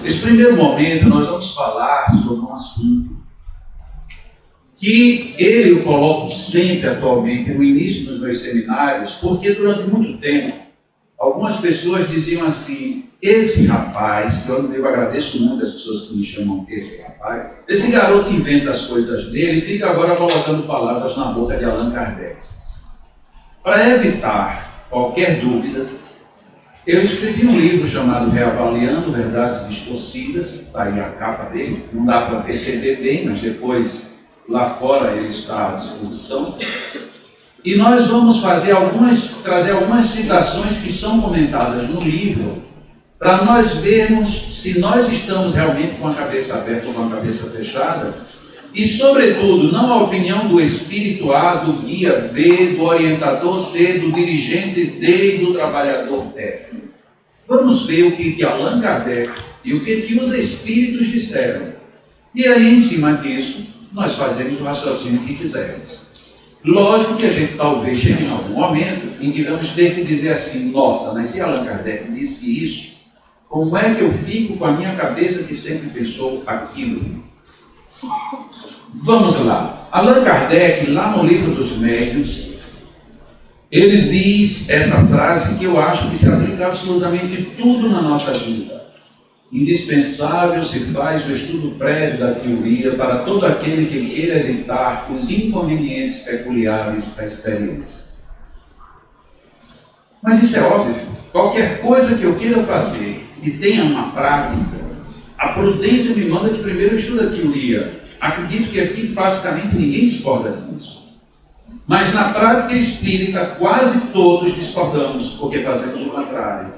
Nesse primeiro momento, nós vamos falar sobre um assunto que eu coloco sempre, atualmente, no início dos meus seminários, porque durante muito tempo, algumas pessoas diziam assim: esse rapaz, que eu agradeço muito as pessoas que me chamam esse rapaz, esse garoto inventa as coisas dele e fica agora colocando palavras na boca de Allan Kardec. Para evitar qualquer dúvida, eu escrevi um livro chamado Reavaliando Verdades Distorcidas, está aí a capa dele, não dá para perceber bem, mas depois lá fora ele está à disposição. E nós vamos trazer algumas citações que são comentadas no livro, para nós vermos se nós estamos realmente com a cabeça aberta ou com a cabeça fechada, e, sobretudo, não a opinião do espírito A, do guia B, do orientador C, do dirigente D e do trabalhador técnico. Vamos ver o que Allan Kardec e o que os espíritos disseram. E aí, em cima disso, nós fazemos o raciocínio que quisermos. Lógico que a gente talvez chegue em algum momento em que vamos ter que dizer assim: nossa, mas se Allan Kardec disse isso, como é que eu fico com a minha cabeça que sempre pensou aquilo? Vamos lá. Allan Kardec, lá no Livro dos Médiuns, ele diz essa frase que eu acho que se aplica a absolutamente tudo na nossa vida. Indispensável se faz o estudo prévio da teoria para todo aquele que queira evitar os inconvenientes peculiares da experiência. Mas isso é óbvio. Qualquer coisa que eu queira fazer que tenha uma prática, a prudência me manda que primeiro eu estude a teoria. Acredito que aqui basicamente ninguém discorda disso. Mas na prática espírita quase todos discordamos, porque fazemos o contrário.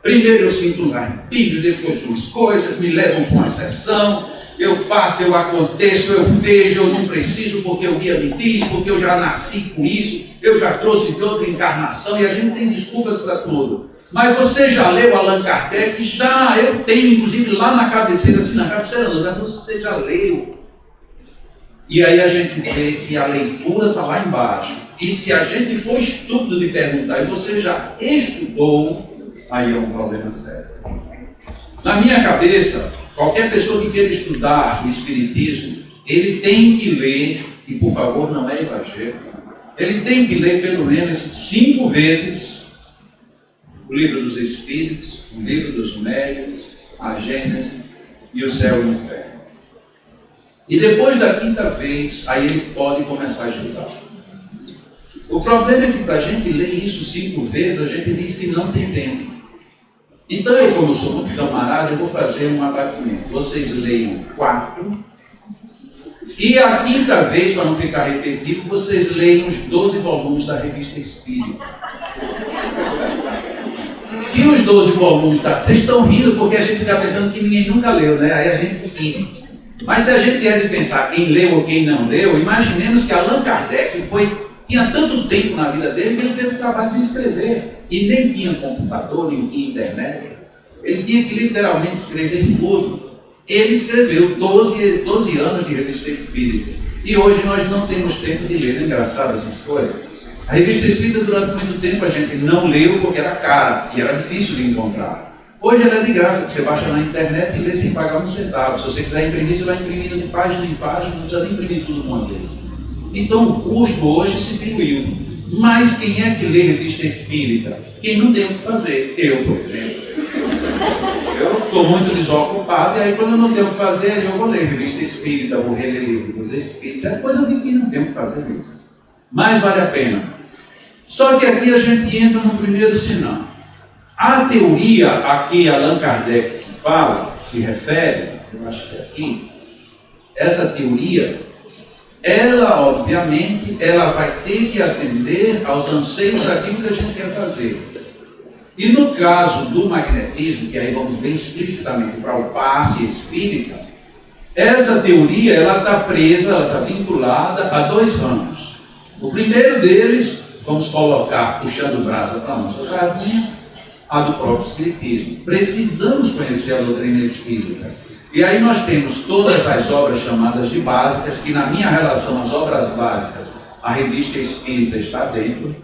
Primeiro eu sinto uns arrepios, depois umas coisas me levam com a sessão, eu faço, eu aconteço, eu vejo, eu não preciso porque o guia me diz, porque eu já nasci com isso, eu já trouxe de outra encarnação e a gente tem desculpas para tudo. Mas você já leu Allan Kardec? Já, eu tenho, inclusive lá na cabeceira, assim, na cabeceira não, mas você já leu. E aí a gente vê que a leitura está lá embaixo. E se a gente for estúpido de perguntar, e você já estudou, aí é um problema sério. Na minha cabeça, qualquer pessoa que queira estudar o Espiritismo, ele tem que ler, e por favor não é exagero, ele tem que ler pelo menos 5 vezes o Livro dos Espíritos, o Livro dos Médiuns, a Gênese e o Céu e o Inferno. E depois da 5ª vez, aí ele pode começar a estudar. O problema é que para a gente ler isso 5 vezes, a gente diz que não tem tempo. Então eu, como sou muito camarada, eu vou fazer um abatimento. Vocês leiam 4, e a 5ª vez, para não ficar repetitivo, vocês leiam os 12 volumes da Revista Espírita. E os 12 volumes, tá? Vocês estão rindo porque a gente fica pensando que ninguém nunca leu, né? Aí a gente ri. Mas se a gente quer de pensar quem leu ou quem não leu, imaginemos que Allan Kardec tinha tanto tempo na vida dele que ele teve o trabalho de escrever. E nem tinha computador, nem tinha internet. Ele tinha que literalmente escrever tudo. Ele escreveu 12 anos de Revista Espírita. E hoje nós não temos tempo de ler. Não é engraçado essas coisas? A Revista Espírita, durante muito tempo, a gente não leu porque era cara e era difícil de encontrar. Hoje ela é de graça, você baixa na internet e lê sem pagar um centavo. Se você quiser imprimir, você vai imprimindo de página em página, não precisa nem imprimir tudo de uma vez. Então o custo hoje se diluiu. Mas quem é que lê Revista Espírita? Quem não tem o que fazer. Eu, por exemplo. Eu estou muito desocupado e aí quando eu não tenho o que fazer, eu vou ler Revista Espírita, vou reler livro dos Espíritos. É coisa de quem não tem o que fazer isso. Mas vale a pena. Só que aqui a gente entra no primeiro sinal. A teoria a que Allan Kardec se refere, eu acho que é aqui, essa teoria, ela obviamente, ela vai ter que atender aos anseios daquilo que a gente quer fazer. E no caso do magnetismo, que aí vamos bem explicitamente para o passe espírita, essa teoria, ela está presa, ela está vinculada a 2 ramos. O primeiro deles, vamos colocar, puxando brasa para a nossa sardinha, a do próprio Espiritismo. Precisamos conhecer a doutrina espírita. E aí nós temos todas as obras chamadas de básicas, que na minha relação às obras básicas, a Revista Espírita está dentro.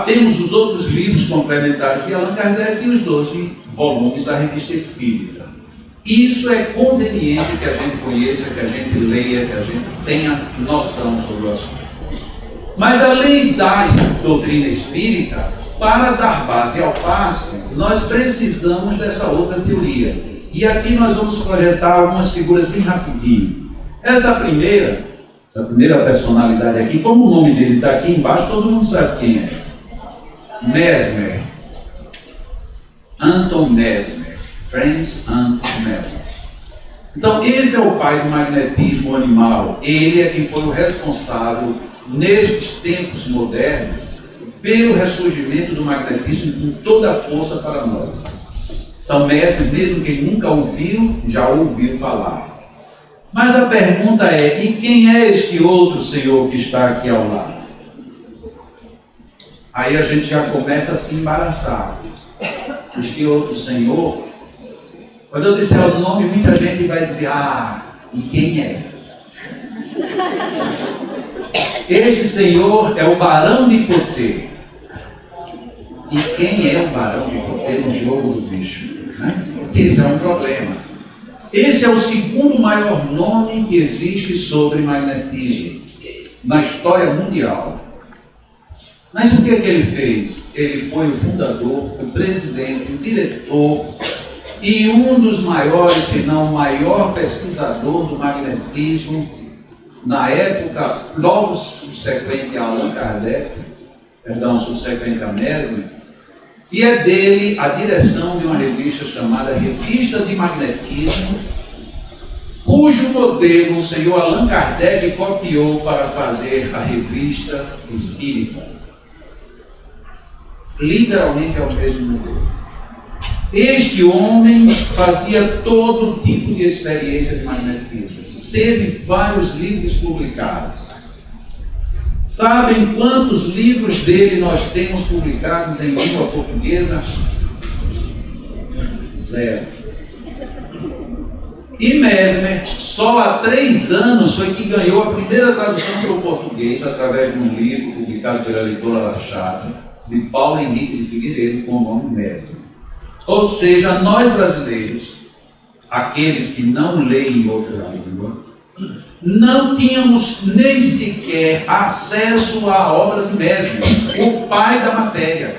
Temos os outros livros complementares de Allan Kardec e os 12 volumes da Revista Espírita. Isso é conveniente que a gente conheça, que a gente leia, que a gente tenha noção sobre o assunto. Mas além da doutrina espírita, para dar base ao passe, nós precisamos dessa outra teoria. E aqui nós vamos projetar algumas figuras bem rapidinho. Essa primeira personalidade aqui, como o nome dele está aqui embaixo, todo mundo sabe quem é. Mesmer. Anton Mesmer. Franz Anton Mesmer. Então, esse é o pai do magnetismo animal. Ele é quem foi o responsável, nesses tempos modernos, pelo ressurgimento do magnetismo com toda a força para nós. Então, Mesmer, mesmo quem nunca ouviu, já ouviu falar. Mas a pergunta é, e quem é este outro senhor que está aqui ao lado? Aí a gente já começa a se embaraçar. Este outro senhor, quando eu disser o nome, muita gente vai dizer, e quem é? Este senhor é o Barão de Potê. E quem é o Barão de Potê no jogo do bicho? Porque esse é um problema. Esse é o segundo maior nome que existe sobre magnetismo na história mundial. Mas o que é que ele fez? Ele foi o fundador, o presidente, o diretor e um dos maiores, se não o maior pesquisador do magnetismo na época, logo subsequente a Allan Kardec, subsequente a Mesmer, e é dele a direção de uma revista chamada Revista de Magnetismo, cujo modelo o senhor Allan Kardec copiou para fazer a Revista Espírita. Literalmente é o mesmo modelo. Este homem fazia todo tipo de experiência de magnetismo. Teve vários livros publicados. Sabem quantos livros dele nós temos publicados em língua portuguesa? 0. E Mesmer, só há 3 anos foi que ganhou a primeira tradução para o português através de um livro publicado pela editora La Chave, de Paulo Henrique de Figueiredo, com o nome Mesmer. Ou seja, nós brasileiros, aqueles que não leem outra língua, não tínhamos nem sequer acesso à obra de Mesmer, o pai da matéria.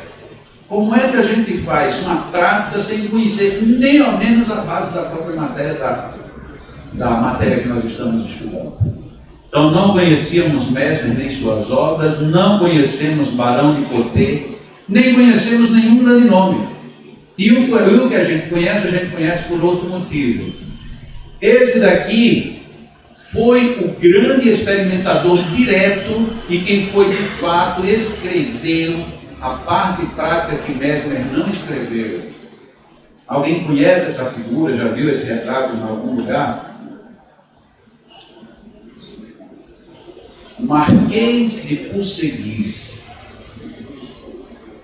Como é que a gente faz uma prática sem conhecer nem ao menos a base da própria matéria, da matéria que nós estamos estudando? Então não conhecíamos Mesmer nem suas obras, não conhecemos Barão de Potê, nem conhecemos nenhum grande nome. E o que a gente conhece por outro motivo. Esse daqui foi o grande experimentador direto e quem foi de fato escrever a parte prática que Mesmer não escreveu. Alguém conhece essa figura? Já viu esse retrato em algum lugar? Marquês de Pusseguir,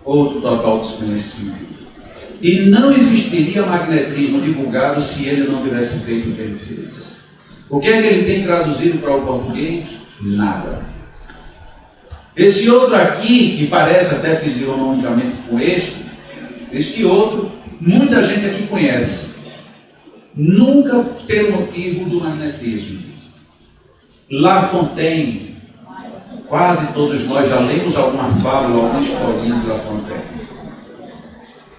outro total desconhecido. E não existiria magnetismo divulgado se ele não tivesse feito o que ele fez. O que é que ele tem traduzido para o português? Nada. Esse outro aqui, que parece até fisionomicamente com este outro, muita gente aqui conhece. Nunca pelo motivo do magnetismo. La Fontaine, quase todos nós já lemos alguma fábula, alguma historinha de La Fontaine.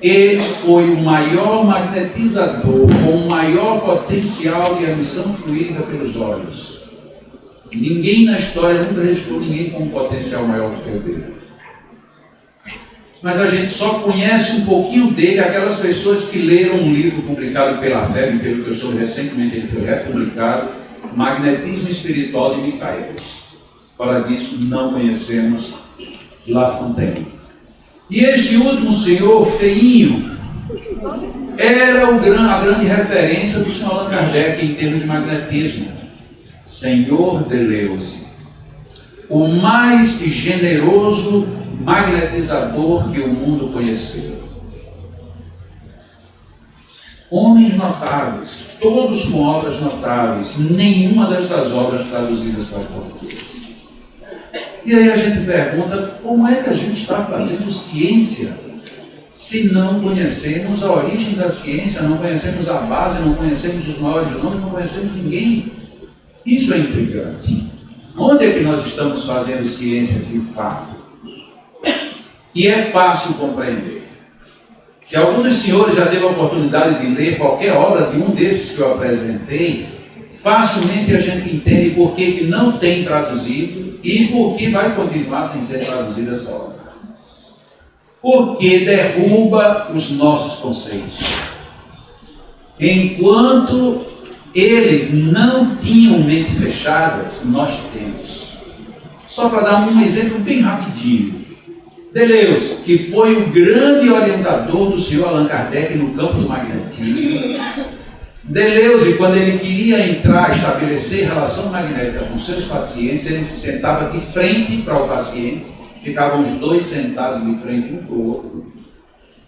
Ele foi o maior magnetizador, com o maior potencial de emissão fluídica pelos olhos. Ninguém na história nunca registrou ninguém com um potencial maior do que o dele. Mas a gente só conhece um pouquinho dele, aquelas pessoas que leram um livro publicado pela FEB, pelo que eu soube recentemente, ele foi republicado, Magnetismo Espiritual de Michaelis. Fora disso, não conhecemos La Fontaine. E este último senhor, feinho, era a grande referência do senhor Allan Kardec em termos de magnetismo. Senhor Deleuze, o mais generoso magnetizador que o mundo conheceu. Homens notáveis, todos com obras notáveis, nenhuma dessas obras traduzidas para o português. E aí a gente pergunta, como é que a gente está fazendo ciência se não conhecemos a origem da ciência, não conhecemos a base, não conhecemos os maiores nomes, não conhecemos ninguém. Isso é intrigante. Onde é que nós estamos fazendo ciência de fato? E é fácil compreender. Se algum dos senhores já teve a oportunidade de ler qualquer obra de um desses que eu apresentei, facilmente a gente entende por que não tem traduzido e por que vai continuar sem ser traduzida essa obra. Porque derruba os nossos conceitos. Enquanto eles não tinham mente fechadas, nós temos. Só para dar um exemplo bem rapidinho. Deleuze, que foi o grande orientador do senhor Allan Kardec no campo do magnetismo. Deleuze, quando ele queria estabelecer relação magnética com seus pacientes, ele se sentava de frente para o paciente, ficavam os dois sentados de frente um para o outro.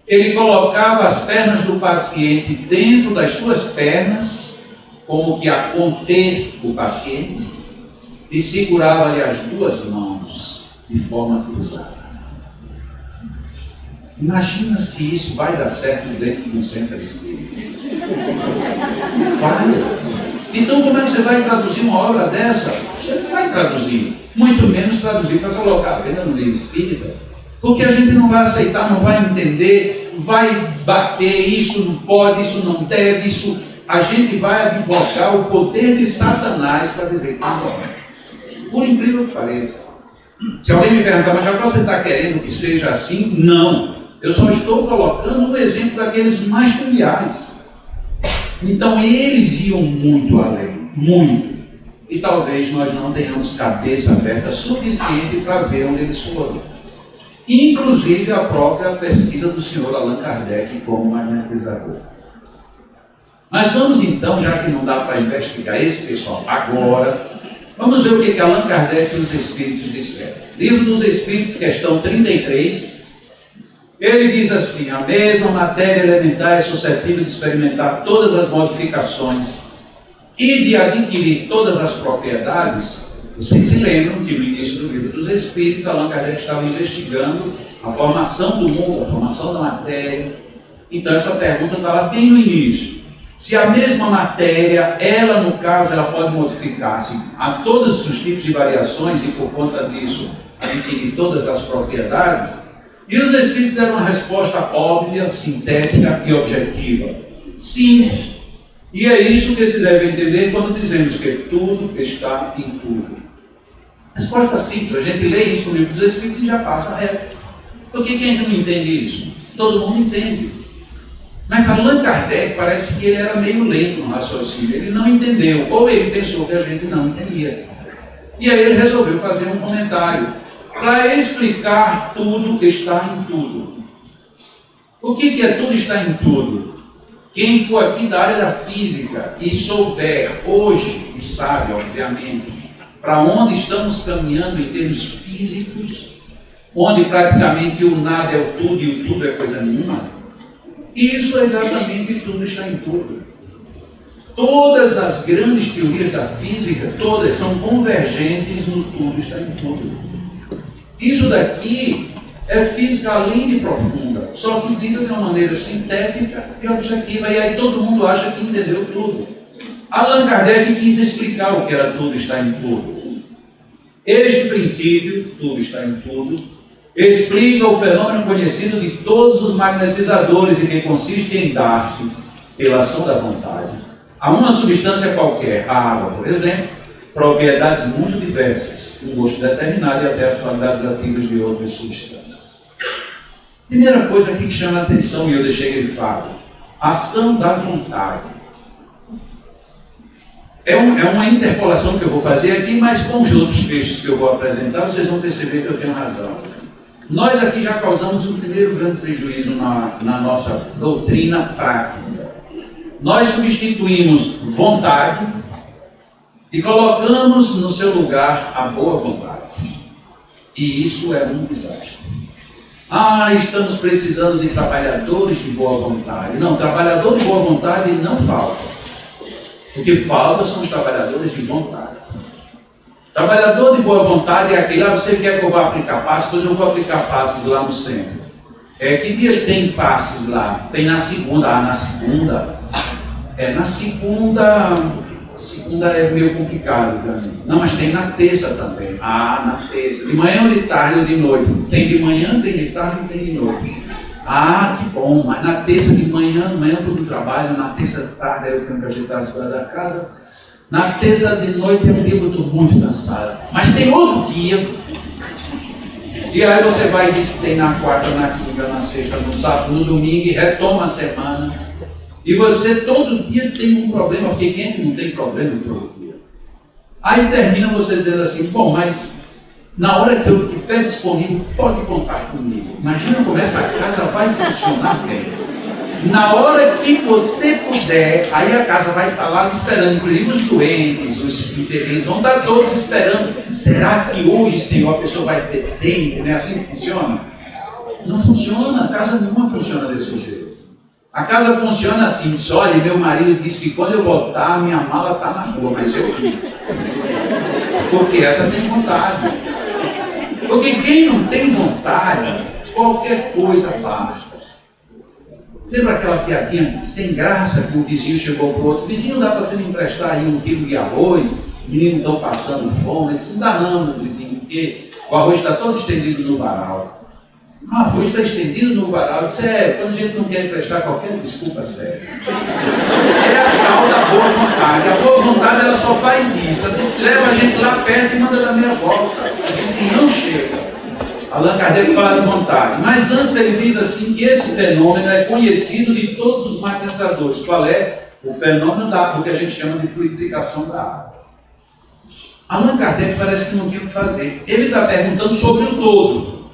Ele colocava as pernas do paciente dentro das suas pernas, como que a conter o paciente, e segurava-lhe as duas mãos de forma cruzada. Imagina se isso vai dar certo dentro de um centro espírita. Vai. Então como é que você vai traduzir uma obra dessa? Você não vai traduzir. Muito menos traduzir para colocar a venda no livro espírita. Porque a gente não vai aceitar, não vai entender, vai bater, isso não pode, isso não deve, isso... A gente vai advogar o poder de Satanás para dizer que não pode. Por incrível que pareça. Se alguém me perguntar, mas já você está querendo que seja assim? Não. Eu só estou colocando um exemplo daqueles mais triviais. Então eles iam muito além, muito. E talvez nós não tenhamos cabeça aberta suficiente para ver onde eles foram. Inclusive a própria pesquisa do senhor Allan Kardec como magnetizador. Mas vamos então, já que não dá para investigar esse pessoal agora, vamos ver o que Allan Kardec e os Espíritos disseram. Livro dos Espíritos, questão 33. Ele diz assim: a mesma matéria elementar é suscetível de experimentar todas as modificações e de adquirir todas as propriedades. Vocês se lembram que no início do Livro dos Espíritos, Allan Kardec estava investigando a formação do mundo, a formação da matéria. Então essa pergunta está lá bem no início. Se a mesma matéria, ela no caso, ela pode modificar-se a todos os tipos de variações e por conta disso adquirir todas as propriedades. E os Espíritos deram uma resposta óbvia, sintética e objetiva. Sim. E é isso que se deve entender quando dizemos que tudo está em tudo. Resposta simples. A gente lê isso no Livro dos Espíritos e já passa reto. Por que quem não entende isso? Todo mundo entende. Mas Allan Kardec parece que ele era meio lento no raciocínio. Ele não entendeu. Ou ele pensou que a gente não entendia. E aí ele resolveu fazer um comentário para explicar tudo que está em tudo. O que é tudo está em tudo? Quem for aqui da área da física e souber hoje, e sabe, obviamente, para onde estamos caminhando em termos físicos, onde praticamente o nada é o tudo e o tudo é coisa nenhuma, isso é exatamente tudo está em tudo. Todas as grandes teorias da física, todas são convergentes no tudo está em tudo. Isso daqui é física além de profunda, só que dita de uma maneira sintética e objetiva, e aí todo mundo acha que entendeu tudo. Allan Kardec quis explicar o que era tudo está em tudo. Este princípio, tudo está em tudo, explica o fenômeno conhecido de todos os magnetizadores e que consiste em dar-se, pela ação da vontade, a uma substância qualquer, a água, por exemplo, propriedades muito diversas, um gosto determinado e até as qualidades ativas de outras substâncias. Primeira coisa aqui que chama a atenção, e eu deixei grifado, ação da vontade. É uma interpolação que eu vou fazer aqui, mas com os outros textos que eu vou apresentar, vocês vão perceber que eu tenho razão. Nós aqui já causamos um primeiro grande prejuízo na nossa doutrina prática. Nós substituímos vontade e colocamos no seu lugar a boa vontade. E isso é um desastre. Estamos precisando de trabalhadores de boa vontade. Não, trabalhador de boa vontade não falta. O que falta são os trabalhadores de vontade. Trabalhador de boa vontade é aquele, você quer que eu vá aplicar passes? Pois eu vou aplicar passes lá no centro. Que dias tem passes lá? Tem na segunda. Na segunda é meio complicado para mim. Não, mas tem na terça também. Na terça. De manhã ou de tarde ou de noite? Tem de manhã, tem de tarde e tem de noite. Que bom, mas na terça de manhã eu estou no trabalho, na terça de tarde eu tenho que ajeitar as coisas da casa. Na terça de noite é um dia que eu estou muito cansado. Mas tem outro dia. E aí você vai e diz que tem na quarta, na quinta, na sexta, no sábado, no domingo e retoma a semana. E você todo dia tem um problema, porque quem é que não tem problema todo dia? Aí termina você dizendo assim, bom, mas na hora que eu estiver disponível, pode contar comigo. Imagina como essa casa vai funcionar bem. Na hora que você puder, aí a casa vai estar lá esperando, inclusive os doentes, os infelizes, vão estar todos esperando. Será que hoje, Senhor, a pessoa vai ter tempo? Não é assim que funciona? Não funciona, a casa nenhuma funciona desse jeito. A casa funciona assim, diz, olha, meu marido disse que quando eu voltar, minha mala está na rua, mas eu vi. Porque essa tem vontade. Porque quem não tem vontade, qualquer coisa basta. Lembra aquela piadinha sem graça que o vizinho chegou para o outro? Vizinho, dá para você me emprestar aí 1 quilo de arroz? Os meninos estão passando fome. Ele disse, não dá não, meu vizinho, porque o arroz está todo estendido no varal. O arroz está estendido no varal. Eu disse, quando a gente não quer emprestar qualquer desculpa, sério. É a tal da boa vontade. A boa vontade, ela só faz isso. Leva a gente lá perto e manda dar meia volta. A gente não chega. Allan Kardec fala de vontade. Mas antes ele diz assim que esse fenômeno é conhecido de todos os magnetizadores. Qual é? O fenômeno do que a gente chama de fluidificação da água. Allan Kardec parece que não tinha o que fazer. Ele está perguntando sobre o todo.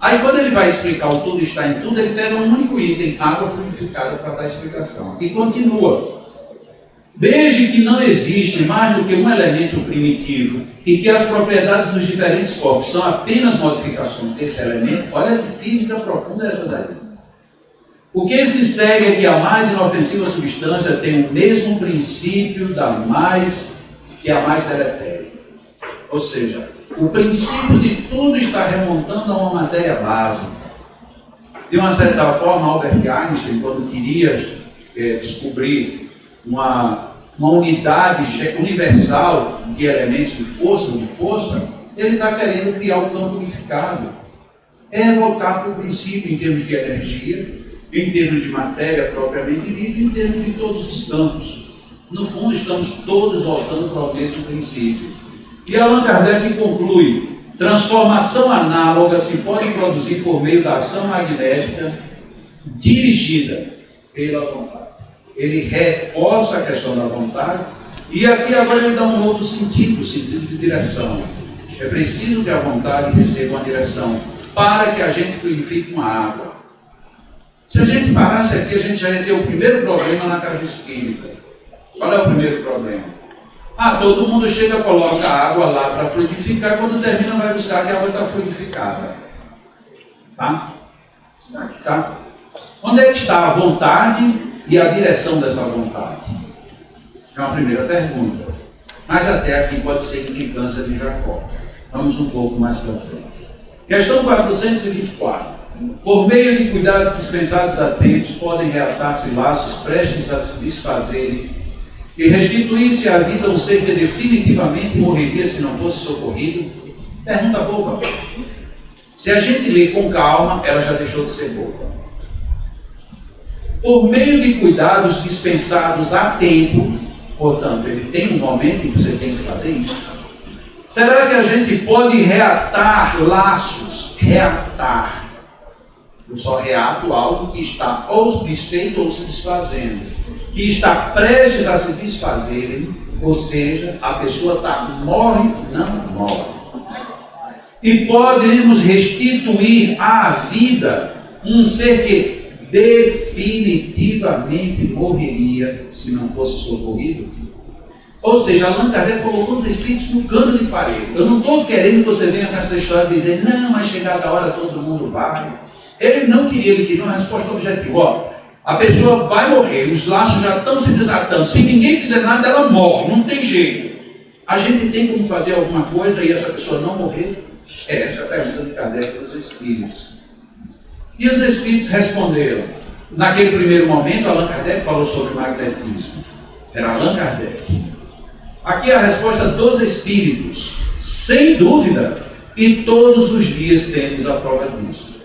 Aí quando ele vai explicar o tudo está em tudo, ele pega um único item, água fluidificada, para dar a explicação. E continua. Desde que não existe mais do que um elemento primitivo e que as propriedades dos diferentes corpos são apenas modificações desse elemento, olha que física profunda é essa daí. O que se segue é que a mais inofensiva substância tem o mesmo princípio que a mais deletéria. Ou seja, o princípio de tudo está remontando a uma matéria base. De uma certa forma, Albert Einstein, quando queria descobrir uma unidade universal de elementos de força, ele está querendo criar um campo unificado. É voltar para o princípio em termos de energia, em termos de matéria propriamente dita, em termos de todos os campos. No fundo, estamos todos voltando para o mesmo princípio. E Allan Kardec conclui: transformação análoga se pode produzir por meio da ação magnética dirigida pela vontade. Ele reforça a questão da vontade e aqui agora ele dá um novo sentido, o sentido de direção. É preciso que a vontade receba uma direção para que a gente fluidifique uma água. Se a gente parasse aqui, a gente já ia ter o primeiro problema na casa espírita. Qual é o primeiro problema? Todo mundo chega, coloca a água lá para fluidificar, quando termina vai buscar que a água está fluidificada. Tá? Aqui tá. Onde é que está a vontade e a direção dessa vontade? É uma primeira pergunta. Mas até aqui pode ser implicância de Jacó. Vamos um pouco mais para frente. Questão 424. Por meio de cuidados dispensados a tempos, podem reatar-se laços prestes a se desfazerem e restituir-se à vida um ser que definitivamente morreria se não fosse socorrido? Pergunta boba. Se a gente lê com calma, ela já deixou de ser boba. Por meio de cuidados dispensados a tempo, portanto, ele tem um momento em que você tem que fazer isso. Será que a gente pode reatar laços? Reatar. Eu só reato algo que está ou se desfeito ou se desfazendo. Que está prestes a se desfazerem, ou seja, a pessoa morre, não morre. E podemos restituir à vida um ser que definitivamente morreria se não fosse socorrido. Ou seja, Allan Kardec colocou os espíritos no canto de parede. Eu não estou querendo que você venha com essa história e dizer, não, mas chegada a hora todo mundo vai. Ele não queria, ele queria uma resposta objetiva. A pessoa vai morrer, os laços já estão se desatando. Se ninguém fizer nada, ela morre, não tem jeito. A gente tem como fazer alguma coisa e essa pessoa não morrer? Essa é a pergunta de Kardec dos espíritos. E os espíritos responderam. Naquele primeiro momento, Allan Kardec falou sobre magnetismo. Era Allan Kardec. Aqui a resposta dos espíritos, sem dúvida, e todos os dias temos a prova disso.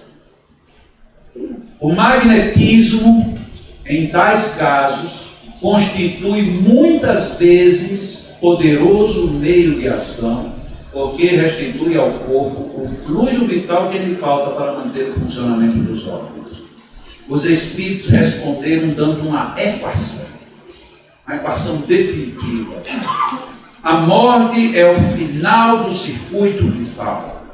O magnetismo, em tais casos, constitui muitas vezes poderoso meio de ação, porque restitui ao corpo o fluido vital que lhe falta para manter o funcionamento dos órgãos. Os espíritos responderam dando uma equação definitiva. A morte é o final do circuito vital.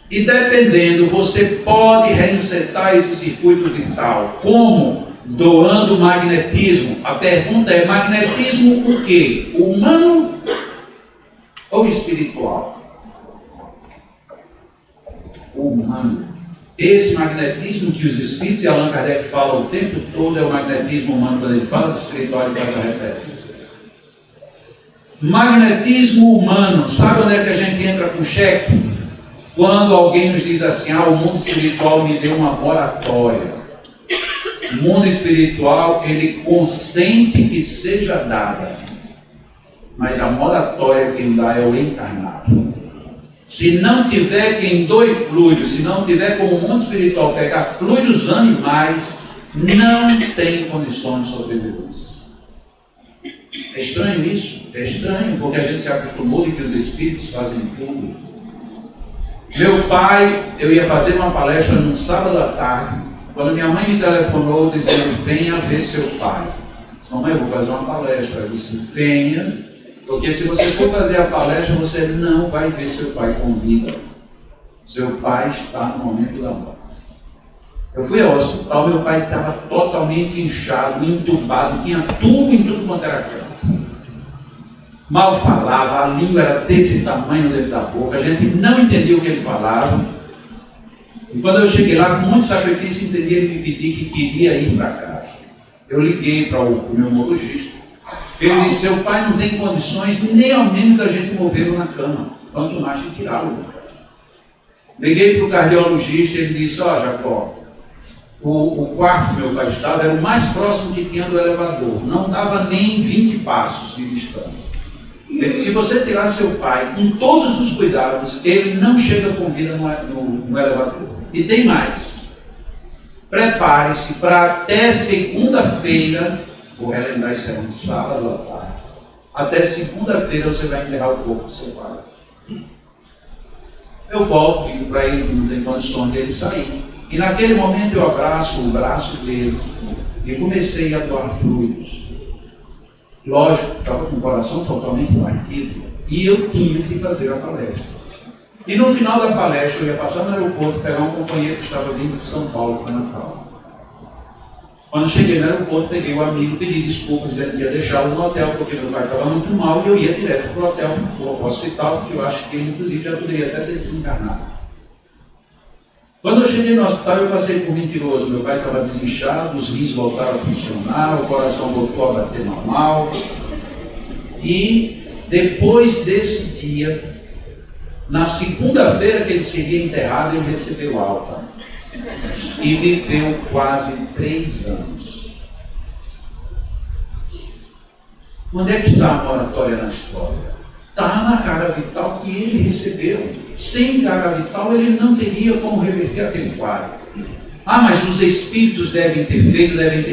E dependendo, você pode reinsetar esse circuito vital. Como? Doando magnetismo. A pergunta é: magnetismo o quê? Humano ou espiritual? Humano. Esse magnetismo que os espíritos e Allan Kardec falam o tempo todo é o magnetismo humano. Quando ele fala de espiritual, ele faz a referência. Magnetismo humano. Sabe onde é que a gente entra com cheque? Quando alguém nos diz assim: o mundo espiritual me deu uma moratória. O mundo espiritual, ele consente que seja dada, mas a moratória quem dá é o encarnado. Se não tiver quem doe fluidos, se não tiver como o mundo espiritual pegar fluidos animais, não tem condições de sobrevivência. É estranho isso? É estranho, porque a gente se acostumou de que os espíritos fazem tudo. Meu pai, eu ia fazer uma palestra num sábado à tarde, quando minha mãe me telefonou dizendo: venha ver seu pai. Eu disse: mamãe, eu vou fazer uma palestra. Eu disse: venha, porque se você for fazer a palestra, você não vai ver seu pai com vida. Seu pai está no momento da morte. Eu fui ao hospital, meu pai estava totalmente inchado, entubado, tinha tudo em tudo quanto era canto. Mal falava, a língua era desse tamanho dentro da boca, a gente não entendia o que ele falava. E quando eu cheguei lá, com muito sacrifício, entendi ele me pedir que queria ir para casa. Eu liguei para o neumologista. Ele disse: seu pai não tem condições nem ao menos da gente movê-lo na cama, quanto mais de tirá-lo. Liguei para o cardiologista, ele disse: Jacó, o quarto que meu pai estava era o mais próximo que tinha do elevador, não dava nem 20 passos de distância. Ele disse: se você tirar seu pai com todos os cuidados, ele não chega com vida no elevador. E tem mais, prepare-se para até segunda-feira, vou relembrar, isso é um sábado à tarde, até segunda-feira você vai enterrar o corpo do seu pai. Eu volto, digo para ele que não tem condições de ele sair. E naquele momento eu abraço o braço dele e comecei a doar fluidos. Lógico, estava com o coração totalmente partido e eu tinha que fazer a palestra. E no final da palestra eu ia passar no aeroporto, pegar um companheiro que estava vindo de São Paulo para Natal. Quando cheguei no aeroporto, peguei o amigo, pedi desculpas, dizendo que ia deixá-lo no hotel porque meu pai estava muito mal e eu ia direto para o hotel, para o hospital, porque eu acho que ele inclusive já poderia até ter desencarnado. Quando eu cheguei no hospital, eu passei por mentiroso. Meu pai estava desinchado, os rins voltaram a funcionar, o coração voltou a bater normal. E depois desse dia, na segunda-feira que ele seria enterrado, ele recebeu alta. E viveu quase 3 anos. Onde é que está a moratória na história? Está na carga vital que ele recebeu. Sem carga vital, ele não teria como reverter aquele quadro. Mas os espíritos devem ter feito, devem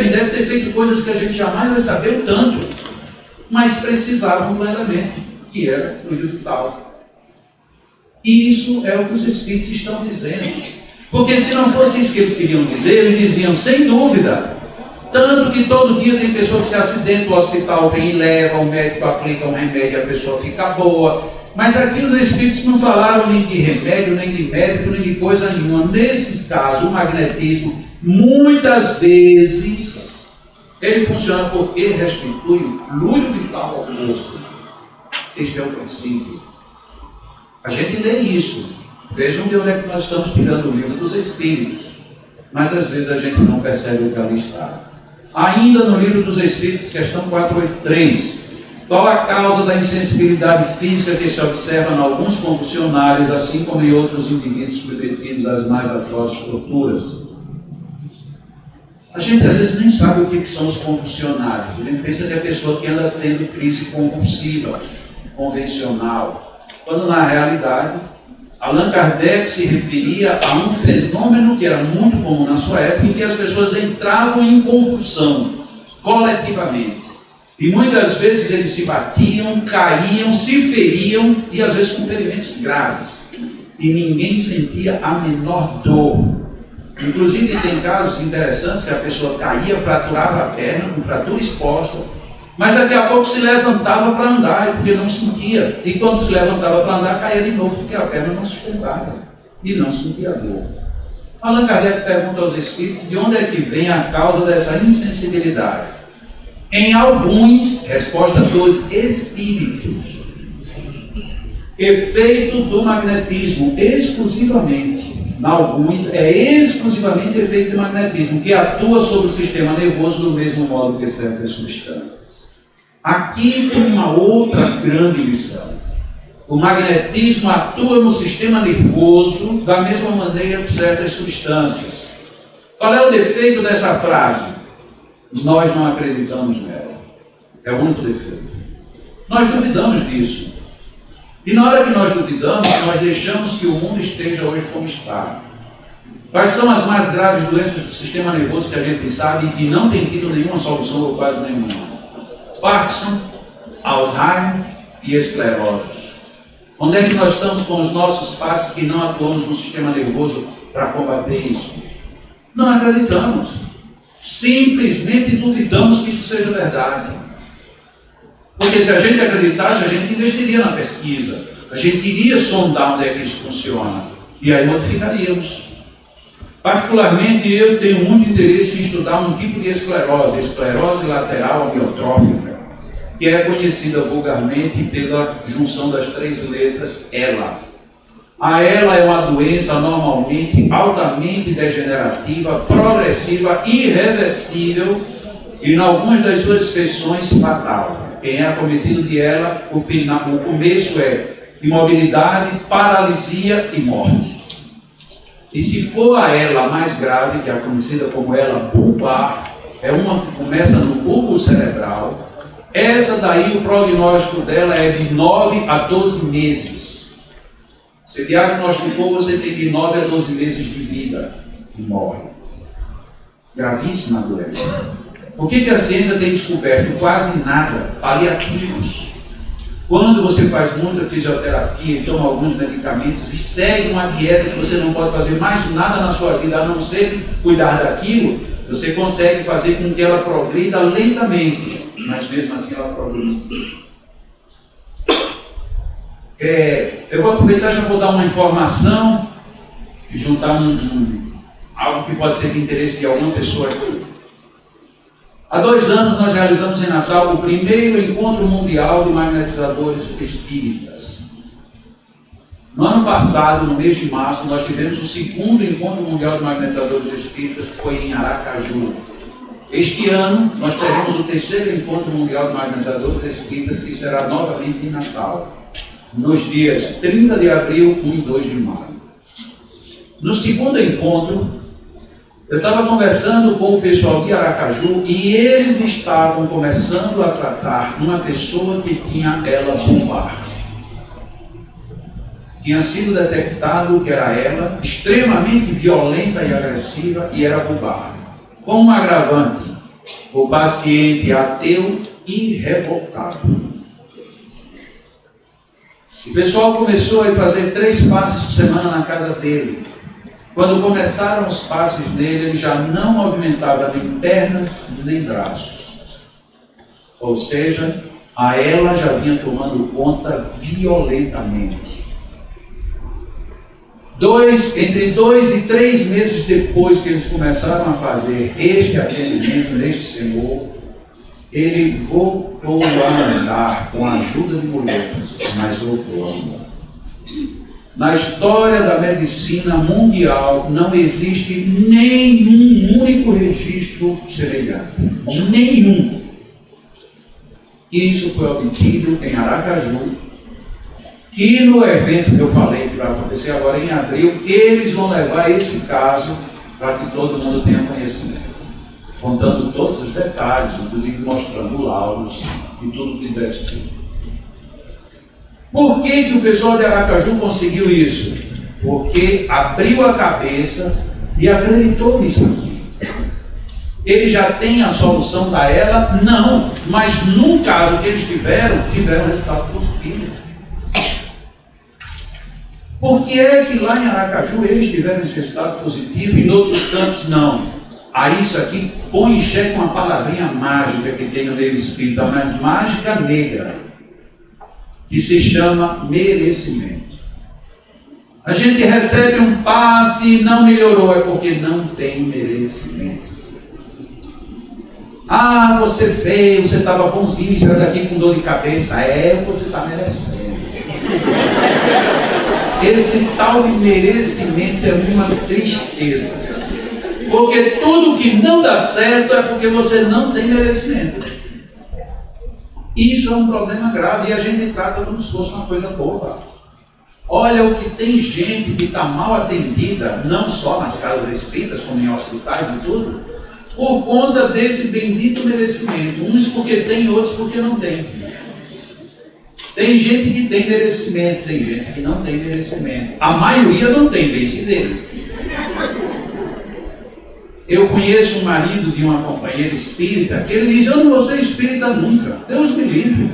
ter feito coisas que a gente jamais vai saber o tanto. Mas precisavam do elemento, que era o fluido vital. E isso é o que os espíritos estão dizendo. Porque se não fosse isso que eles queriam dizer, eles diziam: sem dúvida. Tanto que todo dia tem pessoa que se acidenta, o hospital vem e leva, o médico aplica um remédio e a pessoa fica boa. Mas aqui os espíritos não falaram nem de remédio, nem de médico, nem de coisa nenhuma. Nesses casos, o magnetismo, muitas vezes, ele funciona porque restitui o fluido vital ao corpo. Este é o princípio. A gente lê isso. Vejam de onde é que nós estamos tirando o livro dos Espíritos. Mas às vezes a gente não percebe o que ali está. Ainda no livro dos Espíritos, questão 483, Qual a causa da insensibilidade física que se observa em alguns convulsionários, assim como em outros indivíduos submetidos às mais atrozes torturas? A gente às vezes nem sabe o que são os convulsionários. A gente pensa que é a pessoa que anda tendo crise convulsiva, convencional, quando na realidade Allan Kardec se referia a um fenômeno que era muito comum na sua época, em que as pessoas entravam em convulsão, coletivamente. E muitas vezes eles se batiam, caíam, se feriam, e às vezes com ferimentos graves. E ninguém sentia a menor dor. Inclusive tem casos interessantes que a pessoa caía, fraturava a perna, com fratura exposta, mas daqui a pouco se levantava para andar, porque não sentia. E quando se levantava para andar, caía de novo, porque a perna não sustentava e não sentia dor. Allan Kardec pergunta aos espíritos de onde é que vem a causa dessa insensibilidade. Em alguns, resposta dos espíritos, efeito do magnetismo, exclusivamente. Em alguns, é exclusivamente efeito do magnetismo, que atua sobre o sistema nervoso do mesmo modo que certas substâncias. Aqui tem uma outra grande lição. O magnetismo atua no sistema nervoso da mesma maneira que certas substâncias. Qual é o defeito dessa frase? Nós não acreditamos nela. É o único defeito. Nós duvidamos disso. E na hora que nós duvidamos, nós deixamos que o mundo esteja hoje como está. Quais são as mais graves doenças do sistema nervoso que a gente sabe e que não tem tido nenhuma solução ou quase nenhuma? Parkinson, Alzheimer e esclerose. Onde é que nós estamos com os nossos passos que não atuamos no sistema nervoso para combater isso? Não acreditamos. Simplesmente duvidamos que isso seja verdade. Porque se a gente acreditasse, a gente investiria na pesquisa. A gente iria sondar onde é que isso funciona. E aí modificaríamos. Particularmente, eu tenho muito interesse em estudar um tipo de esclerose lateral amiotrófica, que é conhecida vulgarmente pela junção das 3 letras ELA. A ELA é uma doença normalmente altamente degenerativa, progressiva, irreversível e, em algumas das suas feições, fatal. Quem é acometido de ELA, o começo é imobilidade, paralisia e morte. E se for a ELA mais grave, que é conhecida como ELA bulbar, é uma que começa no bulbo cerebral, essa daí o prognóstico dela é de 9 a 12 meses. Se diagnosticou, você tem de 9 a 12 meses de vida e morre. Gravíssima doença. O que a ciência tem descoberto? Quase nada. Paliativos. Quando você faz muita fisioterapia e toma alguns medicamentos e segue uma dieta que você não pode fazer mais nada na sua vida a não ser cuidar daquilo, você consegue fazer com que ela progrida lentamente, mas mesmo assim ela progride. Eu vou aproveitar e já vou dar uma informação e juntar algo que pode ser de interesse de alguma pessoa aqui. Há 2 anos nós realizamos em Natal o primeiro encontro mundial de magnetizadores espíritas. No ano passado, no mês de março, nós tivemos o 2º encontro mundial de magnetizadores espíritas, que foi em Aracaju. Este ano, nós teremos o 3º encontro mundial de magnetizadores espíritas, que será novamente em Natal, nos dias 30 de abril, 1 e 2 de maio. No 2º encontro, eu estava conversando com o pessoal de Aracaju e eles estavam começando a tratar uma pessoa que tinha ELA bulbar. Tinha sido detectado que era ELA, extremamente violenta e agressiva, e era bulbar. Com um agravante, o paciente ateu irrevogável. O pessoal começou a fazer 3 passes por semana na casa dele. Quando começaram os passes nele, ele já não movimentava nem pernas, nem braços. Ou seja, a ELA já vinha tomando conta violentamente. Entre 2 e 3 meses depois que eles começaram a fazer este atendimento neste senhor, ele voltou a andar com a ajuda de muletas, mas voltou a andar. Na história da medicina mundial não existe nenhum único registro semelhante. Nenhum. Isso foi obtido em Aracaju. E no evento que eu falei que vai acontecer agora em abril, eles vão levar esse caso para que todo mundo tenha conhecimento, contando todos os detalhes, inclusive mostrando laudos e tudo que deve ser. Por que o pessoal de Aracaju conseguiu isso? Porque abriu a cabeça e acreditou nisso aqui. Ele já tem a solução da ela? Não, mas num caso que eles tiveram resultado positivo. Por que é que lá em Aracaju eles tiveram esse resultado positivo e em outros cantos não? Aí isso aqui põe em xeque uma palavrinha mágica que tem no meio espírita, mas mágica negra, que se chama merecimento. A gente recebe um passe e não melhorou, é porque não tem merecimento. Ah, você veio, você estava bonzinho, você está aqui com dor de cabeça. É, você está merecendo. Esse tal de merecimento é uma tristeza. Porque tudo que não dá certo é porque você não tem merecimento. Isso é um problema grave e a gente trata como se fosse uma coisa boba. Olha o que tem gente que está mal atendida, não só nas casas espíritas, como em hospitais e tudo, por conta desse bendito merecimento. Uns porque tem, outros porque não tem. Tem gente que tem merecimento, tem gente que não tem merecimento. A maioria não tem, vence dele. Eu conheço um marido de uma companheira espírita que ele diz: eu não vou ser espírita nunca, Deus me livre.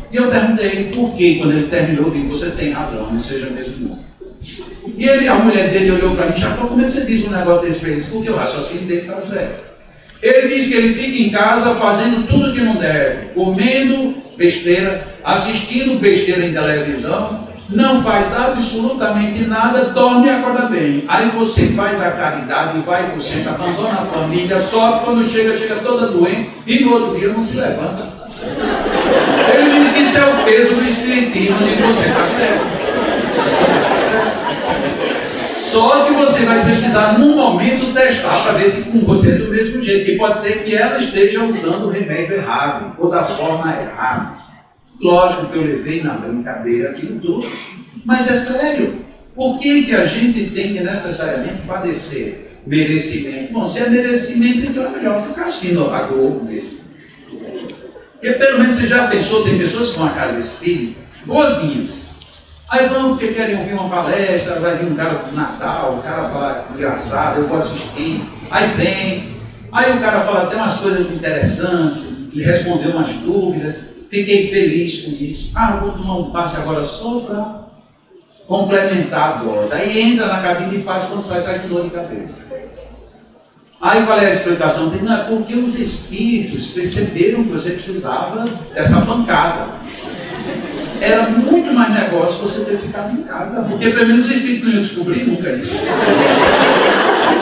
E eu perguntei por quê. Quando ele terminou, eu disse: você tem razão, não seja mesmo nunca. E a mulher dele olhou para mim e falou: como é que você diz um negócio desse para eles? Porque o raciocínio dele está certo. Ele diz que ele fica em casa fazendo tudo que não deve, comendo besteira, assistindo besteira em televisão, não faz absolutamente nada, dorme e acorda bem. Aí você faz a caridade, vai para o centro, abandona a família, sofre, quando chega toda doente e no outro dia não se levanta. Ele diz que isso é o peso do espiritismo, onde você está certo. Só que você vai precisar, num momento, testar para ver se com você é do mesmo jeito. Que pode ser que ela esteja usando o remédio errado, ou da forma errada. Lógico que eu levei na brincadeira aquilo tudo, mas é sério. Por que a gente tem que necessariamente padecer merecimento? Bom, se é merecimento, então é melhor ficar assistindo a Globo mesmo. Porque pelo menos você já pensou, tem pessoas que vão à casa espírita, boazinhas. Aí vão porque querem ouvir uma palestra, vai vir um cara do Natal, o cara fala engraçado, eu vou assistir. Aí vem, aí o cara fala até umas coisas interessantes, e respondeu umas dúvidas, fiquei feliz com isso. Ah, vou tomar um passe agora só para complementar a dose. Aí entra na cabine de passe, quando sai com dor de cabeça. Aí qual é a explicação? Não, é porque os espíritos perceberam que você precisava dessa pancada. Era muito mais negócio você ter ficado em casa, porque pelo menos os espíritos não iam descobrir nunca isso.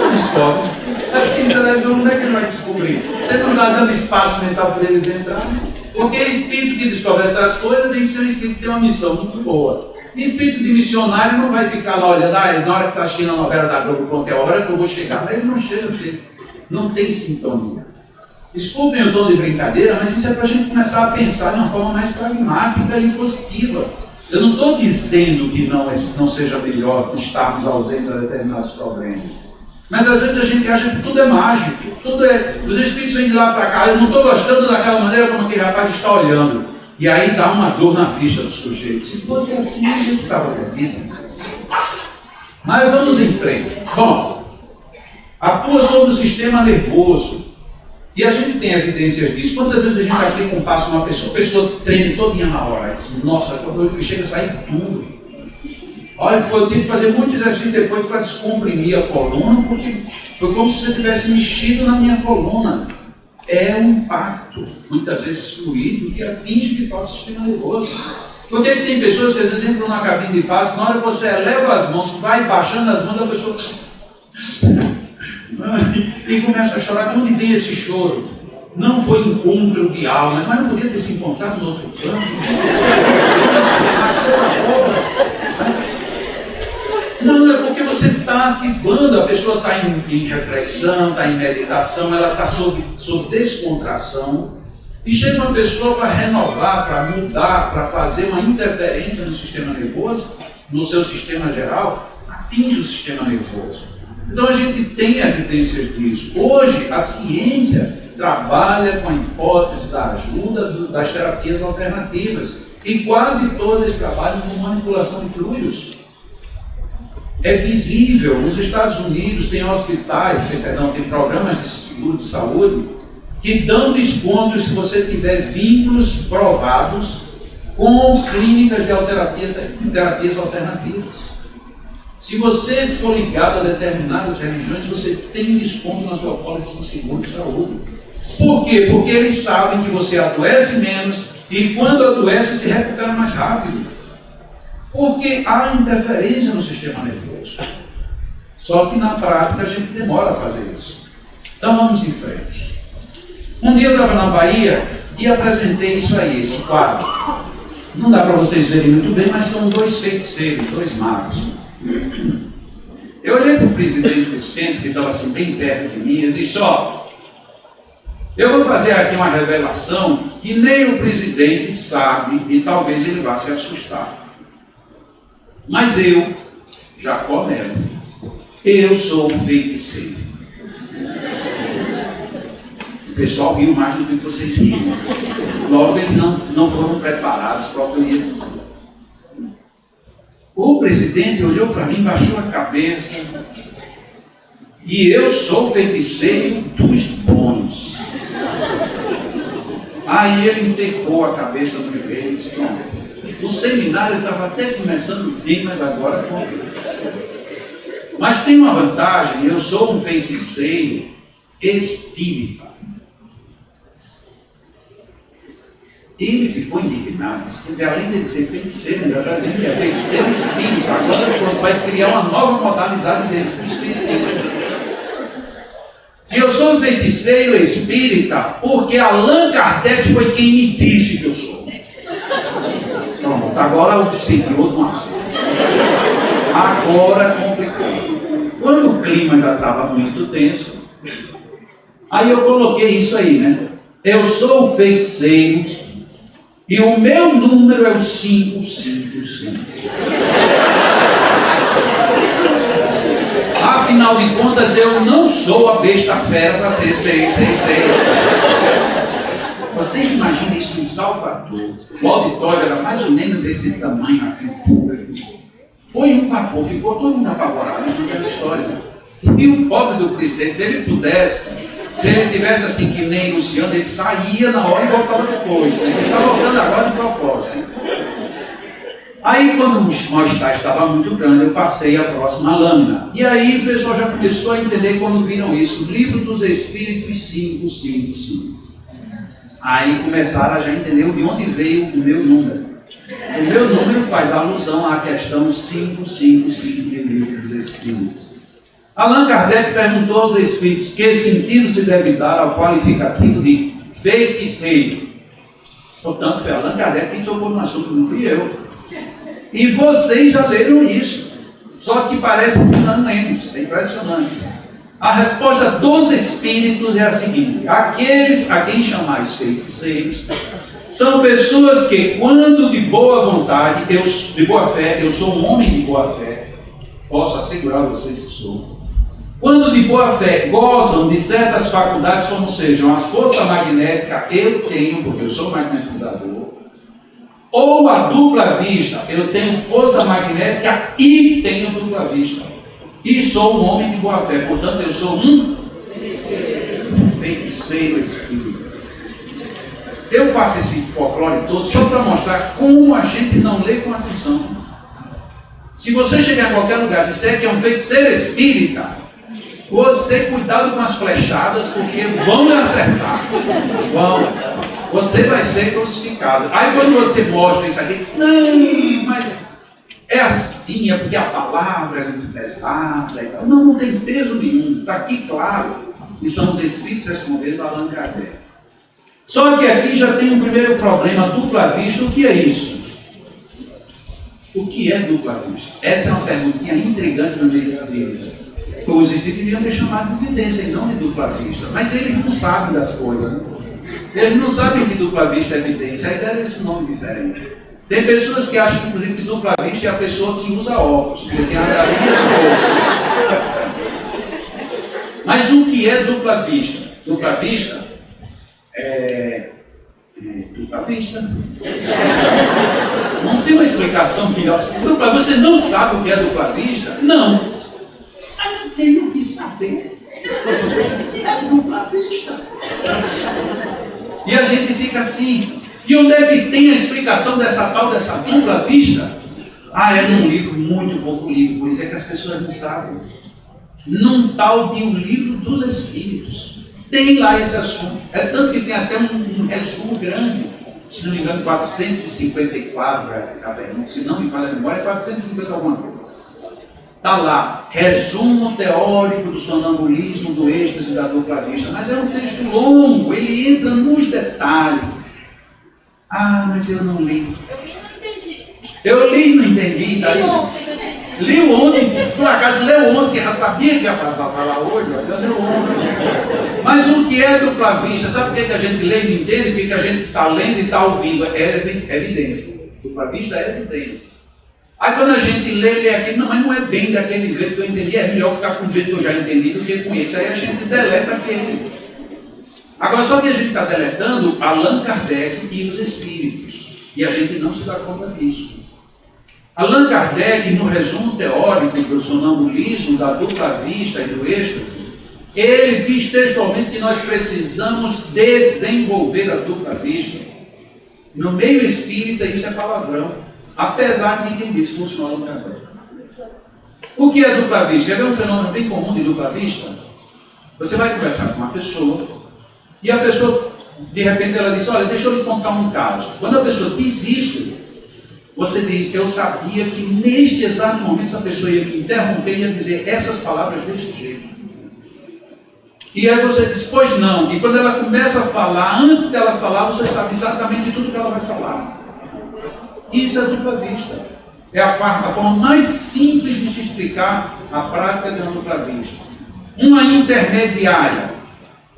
Não descobre. Aqui em televisão, onde é que ele vai descobrir? Você não está dando espaço mental para eles entrarem. Porque espírito que descobre essas coisas tem que ser um espírito que tem uma missão muito boa. E espírito de missionário não vai ficar lá olhando: na hora que está assistindo a novela da Globo, pronto, é a hora que eu vou chegar. Mas ele não chega, não tem sintonia. Desculpem o tom de brincadeira, mas isso é para a gente começar a pensar de uma forma mais pragmática e positiva. Eu não estou dizendo que não seja melhor estarmos ausentes a determinados problemas. Mas às vezes a gente acha que tudo é mágico, os espíritos vêm de lá para cá, eu não estou gostando daquela maneira como aquele rapaz está olhando. E aí dá uma dor na vista do sujeito. Se fosse assim, a gente estava perdido. Mas vamos em frente. Bom, atua sobre o sistema nervoso. E a gente tem evidências disso. Quantas vezes a gente aplica um passo numa pessoa, a pessoa treme todinha na hora. Diz: nossa, quando chega a sair tudo. Olha, eu tive que fazer muito exercício depois para descomprimir a coluna, porque foi como se você tivesse mexido na minha coluna. É um impacto, muitas vezes fluido, que atinge de fato o sistema nervoso. Porque tem pessoas que às vezes entram na cabine de passe, na hora que você eleva as mãos, vai baixando as mãos da pessoa e começa a chorar. De onde vem esse choro? Não foi encontro de almas, mas não podia ter se encontrado no outro plano. Não, é porque você está ativando, a pessoa está em reflexão, está em meditação, ela está sob descontração, E chega uma pessoa para renovar, para mudar, para fazer uma interferência no sistema nervoso, no seu sistema geral, atinge o sistema nervoso. Então a gente tem evidências disso. Hoje a ciência trabalha com a hipótese da ajuda das terapias alternativas. E quase todas trabalham com manipulação de fluidos. É visível, nos Estados Unidos tem hospitais, tem programas de seguro de saúde que dão descontos se você tiver vínculos provados com clínicas de terapias alternativas. Se você for ligado a determinadas religiões, você tem desconto na sua pólice de seguro de saúde. Por quê? Porque eles sabem que você adoece menos e quando adoece se recupera mais rápido. Porque há interferência no sistema nervoso. Só que na prática a gente demora a fazer isso. Então vamos em frente. Um dia eu estava na Bahia e apresentei isso aí, esse quadro. Não dá para vocês verem muito bem, mas são dois feiticeiros, dois magos. Eu olhei para o presidente do centro, que estava assim bem perto de mim, e disse, eu vou fazer aqui uma revelação que nem o presidente sabe e talvez ele vá se assustar. Mas eu, Jacó Melo, eu sou um feiticeiro. O pessoal riu mais do que vocês riram. Logo eles não foram preparados para o que eu ia dizer. O presidente olhou para mim, baixou a cabeça, e eu sou feiticeiro dos bons. Aí ele entecou a cabeça no joelho e disse, pronto. O seminário estava até começando bem, mas agora não. Mas tem uma vantagem, eu sou um feiticeiro espírita. Ele ficou indignado, quer dizer, além de ser feiticeiro, ele está dizendo que é feiticeiro espírita. Agora ele vai criar uma nova modalidade dentro do espiritismo. Se eu sou um feiticeiro espírita, porque Allan Kardec foi quem me disse que eu sou. Pronto, agora obsidiou de uma vez. Agora complicou. Quando o clima já estava muito tenso, aí eu coloquei isso aí, né? Eu sou o feiticeiro e o meu número é o 555. Afinal de contas, eu não sou a besta fera para ser 666. Vocês imaginam isso em Salvador? O auditório era mais ou menos esse tamanho aqui. Foi um favor, ficou todo mundo apavorado naquela história. E o pobre do presidente, se ele pudesse, se ele tivesse assim que nem Luciano, ele saía na hora e voltava depois. Ele está voltando agora de propósito. Aí, quando o mal-estar estava muito grande, eu passei a próxima lâmina. E aí o pessoal já começou a entender quando viram isso. Livro dos Espíritos 555. Aí começaram a já entender de onde veio o meu número. O meu número faz alusão à questão 555 do Livro dos Espíritos. Allan Kardec perguntou aos Espíritos que sentido se deve dar ao qualificativo de feiticeiro. Portanto, foi Allan Kardec que tocou no assunto, não fui eu. E vocês já leram isso. Só que parece que não lemos. É impressionante. A resposta dos Espíritos é a seguinte: aqueles a quem chamais feiticeiros são pessoas que, quando de boa vontade, de boa fé, eu sou um homem de boa fé, posso assegurar a vocês que sou. Quando de boa fé gozam de certas faculdades, como sejam a força magnética, eu tenho, porque eu sou magnetizador, ou a dupla vista, eu tenho força magnética e tenho dupla vista. E sou um homem de boa fé, portanto eu sou um feiticeiro espírita. Eu faço esse folclore todo só para mostrar como a gente não lê com atenção. Se você chegar em qualquer lugar e disser que é um feiticeiro espírita, você cuidado com as flechadas, porque vão lhe acertar. Vão. Você vai ser crucificado. Aí quando você mostra isso aqui, diz, não, mas é assim, é porque a palavra é muito pesada. Não, não tem peso nenhum. Está aqui claro. E são os Espíritos respondendo a Allan Kardec. Só que aqui já tem um primeiro problema, dupla vista. O que é isso? O que é dupla vista? Essa é uma perguntinha intrigante no meio espírita. Os Espíritos deviam ter chamado de evidência e não de dupla vista. Mas eles não sabem das coisas, né? Eles não sabem que dupla vista é evidência, aí deram esse nome diferente. Tem pessoas que acham, inclusive, que dupla vista é a pessoa que usa óculos, porque tem a galinha no óculos. Mas o que é dupla vista? Dupla vista é dupla vista. Não tem uma explicação melhor. Você não sabe o que é dupla vista? Não. Mas eu tenho que saber. É dupla vista. E a gente fica assim. E onde é que tem a explicação dessa dupla vista? É num livro muito pouco lido, por isso é que as pessoas não sabem. Num tal de O Livro dos Espíritos. Tem lá esse assunto. É tanto que tem até um resumo grande. Se não me engano, 454, se não me falha a memória, 450 alguma coisa. Está lá, resumo teórico do sonambulismo, do êxtase e da dupla vista. Mas é um texto longo, ele entra nos detalhes. Mas eu não li. Eu li e não entendi. Tá aí. Li ontem, por acaso leu ontem, que já sabia que ia passar para lá hoje, eu leu ontem. Mas o que é dupla vista? Sabe por que a gente lê e não entende? Porque a gente está lendo e está ouvindo. É evidência. Dupla vista é evidência. Aí quando a gente lê aquilo, não, mas não é bem daquele jeito que eu entendi, é melhor ficar com o jeito que eu já entendi do que com esse. Aí a gente deleta aquele. Agora, só que a gente está deletando Allan Kardec e os espíritos. E a gente não se dá conta disso. Allan Kardec, no resumo teórico do sonambulismo, da dupla vista e do êxtase, ele diz textualmente que nós precisamos desenvolver a dupla vista. No meio espírita, isso é palavrão. Apesar de quem diz que funciona Allan Kardec. O que é dupla vista? É um fenômeno bem comum de dupla vista. Você vai conversar com uma pessoa e a pessoa, de repente, ela diz: olha, deixa eu lhe contar um caso. Quando a pessoa diz isso, você diz que eu sabia que neste exato momento essa pessoa ia me interromper e ia dizer essas palavras desse jeito. E aí você diz: pois não. E quando ela começa a falar, antes dela falar, você sabe exatamente tudo que ela vai falar. Isso é dupla vista. É a forma mais simples de se explicar a prática da dupla vista. Uma intermediária.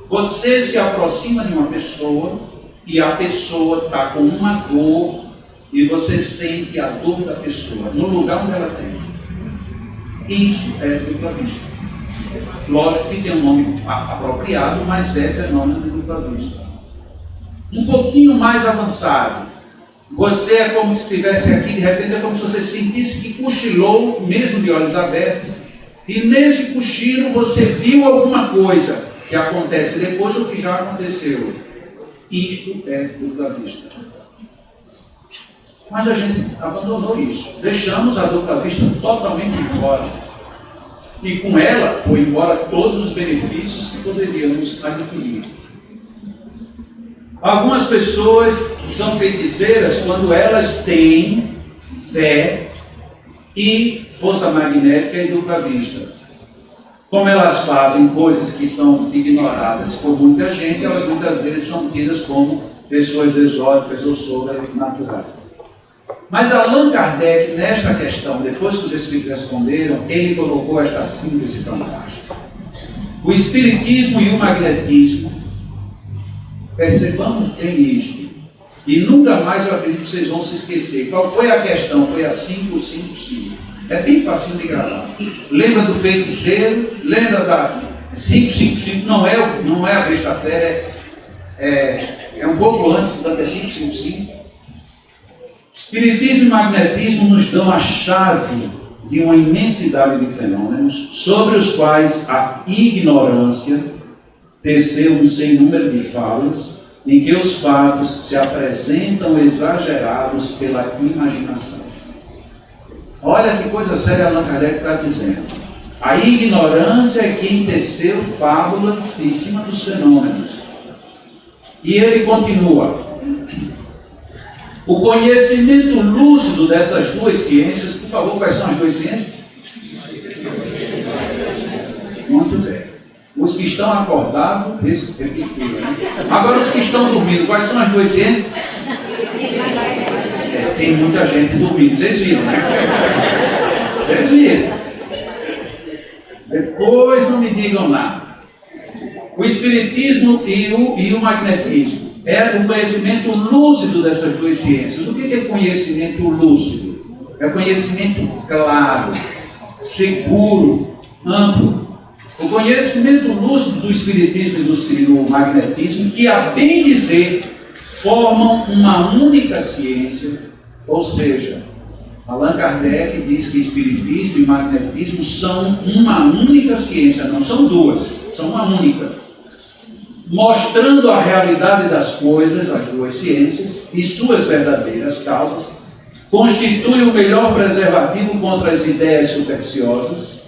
Você se aproxima de uma pessoa e a pessoa está com uma dor e você sente a dor da pessoa no lugar onde ela tem. Isso é dupla vista. Lógico que tem um nome apropriado, mas é fenômeno de dupla vista. Um pouquinho mais avançado. Você é como se estivesse aqui, de repente é como se você sentisse que cochilou, mesmo de olhos abertos, e nesse cochilo você viu alguma coisa que acontece depois ou que já aconteceu. Isto é dupla vista. Mas a gente abandonou isso. Deixamos a dupla vista totalmente fora. E com ela foi embora todos os benefícios que poderíamos adquirir. Algumas pessoas que são feiticeiras, quando elas têm fé e força magnética e dupla vista. Como elas fazem coisas que são ignoradas por muita gente, elas muitas vezes são tidas como pessoas exóticas ou sobrenaturais. Mas Allan Kardec, nesta questão, depois que os espíritos responderam, ele colocou esta síntese fantástica. O espiritismo e o magnetismo, percebamos bem isto, e nunca mais eu acredito que vocês vão se esquecer. Qual foi a questão? Foi a 555. É bem fácil de gravar. Lembra do feiticeiro? Lembra da 555? Não é a besta-fé, é um pouco antes, portanto é 555. Espiritismo e magnetismo nos dão a chave de uma imensidade de fenômenos sobre os quais a ignorância teceu um sem número de falhas, em que os fatos se apresentam exagerados pela imaginação. Olha que coisa séria Allan Kardec está dizendo. A ignorância é quem teceu fábulas em cima dos fenômenos. E ele continua. O conhecimento lúcido dessas duas ciências, por favor, quais são as duas ciências? Muito bem. Os que estão acordados, repetiram, né? Agora os que estão dormindo, quais são as duas ciências? Tem muita gente dormindo, vocês viram, né? Vocês viram. Depois não me digam nada. O espiritismo e o magnetismo. é o conhecimento lúcido dessas duas ciências. O que é conhecimento lúcido? É conhecimento claro, seguro, amplo. O conhecimento lúcido do espiritismo e do magnetismo, que a bem dizer formam uma única ciência, ou seja, Allan Kardec diz que espiritismo e magnetismo são uma única ciência, não são duas, são uma única. Mostrando a realidade das coisas, as duas ciências, e suas verdadeiras causas, constitui o melhor preservativo contra as ideias supersticiosas,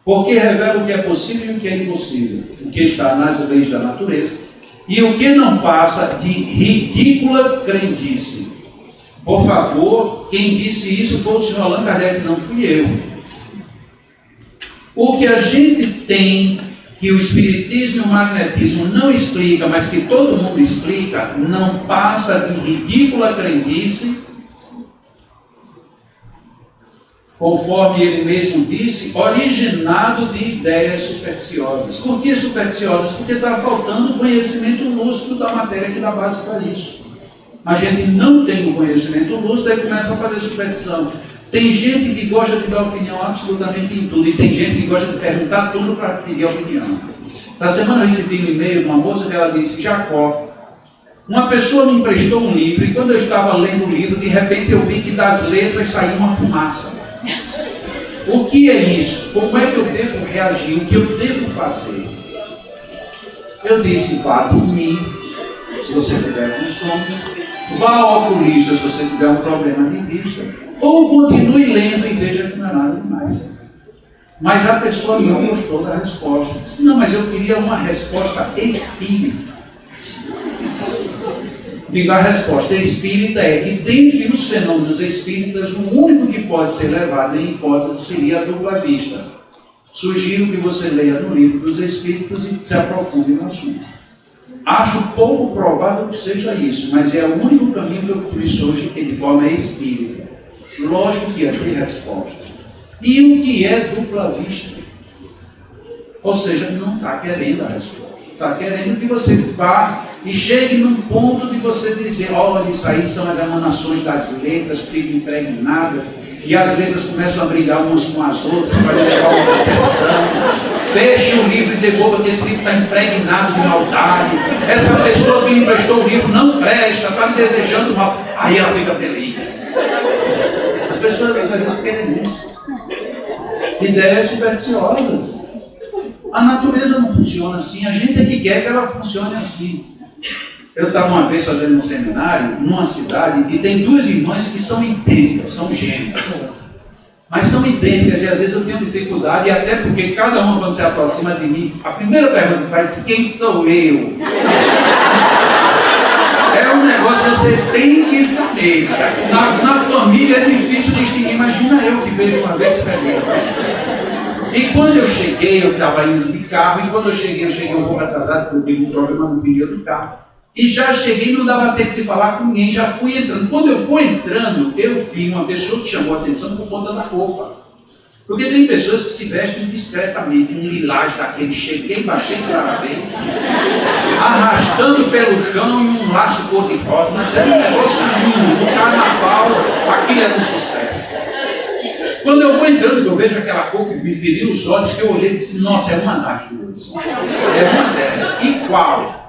porque revela o que é possível e o que é impossível, o que está nas leis da natureza, e o que não passa de ridícula crendice. Por favor, quem disse isso foi o senhor Allan Kardec, não fui eu. O que a gente tem, que o espiritismo e o magnetismo não explica, mas que todo mundo explica, não passa de ridícula crendice, conforme ele mesmo disse, originado de ideias supersticiosas. Por que supersticiosas? Porque está faltando o conhecimento lúcido da matéria que dá base para isso. A gente não tem o conhecimento lúcido, aí começa a fazer superstição. Tem gente que gosta de dar opinião absolutamente em tudo, e tem gente que gosta de perguntar tudo para pedir opinião. Essa semana eu recebi um e-mail de uma moça que ela disse: Jacó, uma pessoa me emprestou um livro, e quando eu estava lendo o livro, de repente eu vi que das letras saía uma fumaça. O que é isso? Como é que eu devo reagir? O que eu devo fazer? Eu disse: vá dormir, se você tiver com sono. Vá ao oculista se você tiver um problema de vista, ou continue lendo e veja que não é nada demais. Mas a pessoa não gostou da resposta. Disse: não, mas eu queria uma resposta espírita. Digo, a resposta espírita é que dentre os fenômenos espíritas, o único que pode ser levado em hipótese seria a dupla vista. Sugiro que você leia no livro dos Espíritos e se aprofunde no assunto. Acho pouco provável que seja isso, mas é o único caminho que eu conheço hoje que de forma espírita. Lógico que ia ter resposta. E o que é dupla vista? Ou seja, não está querendo a resposta. Está querendo que você vá e chegue num ponto de você dizer: olha, isso aí são as emanações das letras, ficam impregnadas, e as letras começam a brigar umas com as outras para levar uma decepção. Feche o livro e devolva que esse livro está impregnado de maldade. Essa pessoa que me emprestou o livro não presta, está me desejando mal. Aí ela fica feliz. As pessoas às vezes querem isso. Ideias supersticiosas. A natureza não funciona assim, a gente é que quer que ela funcione assim. Eu estava uma vez fazendo um seminário numa cidade e tem duas irmãs que são idênticas, são gêmeas. Mas são idênticas e às vezes eu tenho dificuldade, e até porque cada uma, quando se aproxima de mim, a primeira pergunta que faz: quem sou eu? É um negócio que você tem que saber, cara. Na família é difícil distinguir. Imagina eu que vejo uma vez pergunta. E quando eu cheguei, eu estava indo de carro, e quando eu cheguei um pouco atrasado, porque eu tive um problema no pneu do carro. E já cheguei, não dava tempo de falar com ninguém, já fui entrando. Quando eu fui entrando, eu vi uma pessoa que chamou a atenção por conta da roupa. Porque tem pessoas que se vestem discretamente, um lilás daquele, cheguei, baixei, saravei, arrastando pelo chão e um laço cor-de-rosa, mas era um negócio lindo, no carnaval, aquilo era um sucesso. Quando eu vou entrando, eu vejo aquela cor que me feriu os olhos, que eu olhei e disse: nossa, é uma das duas. É uma delas. E qual?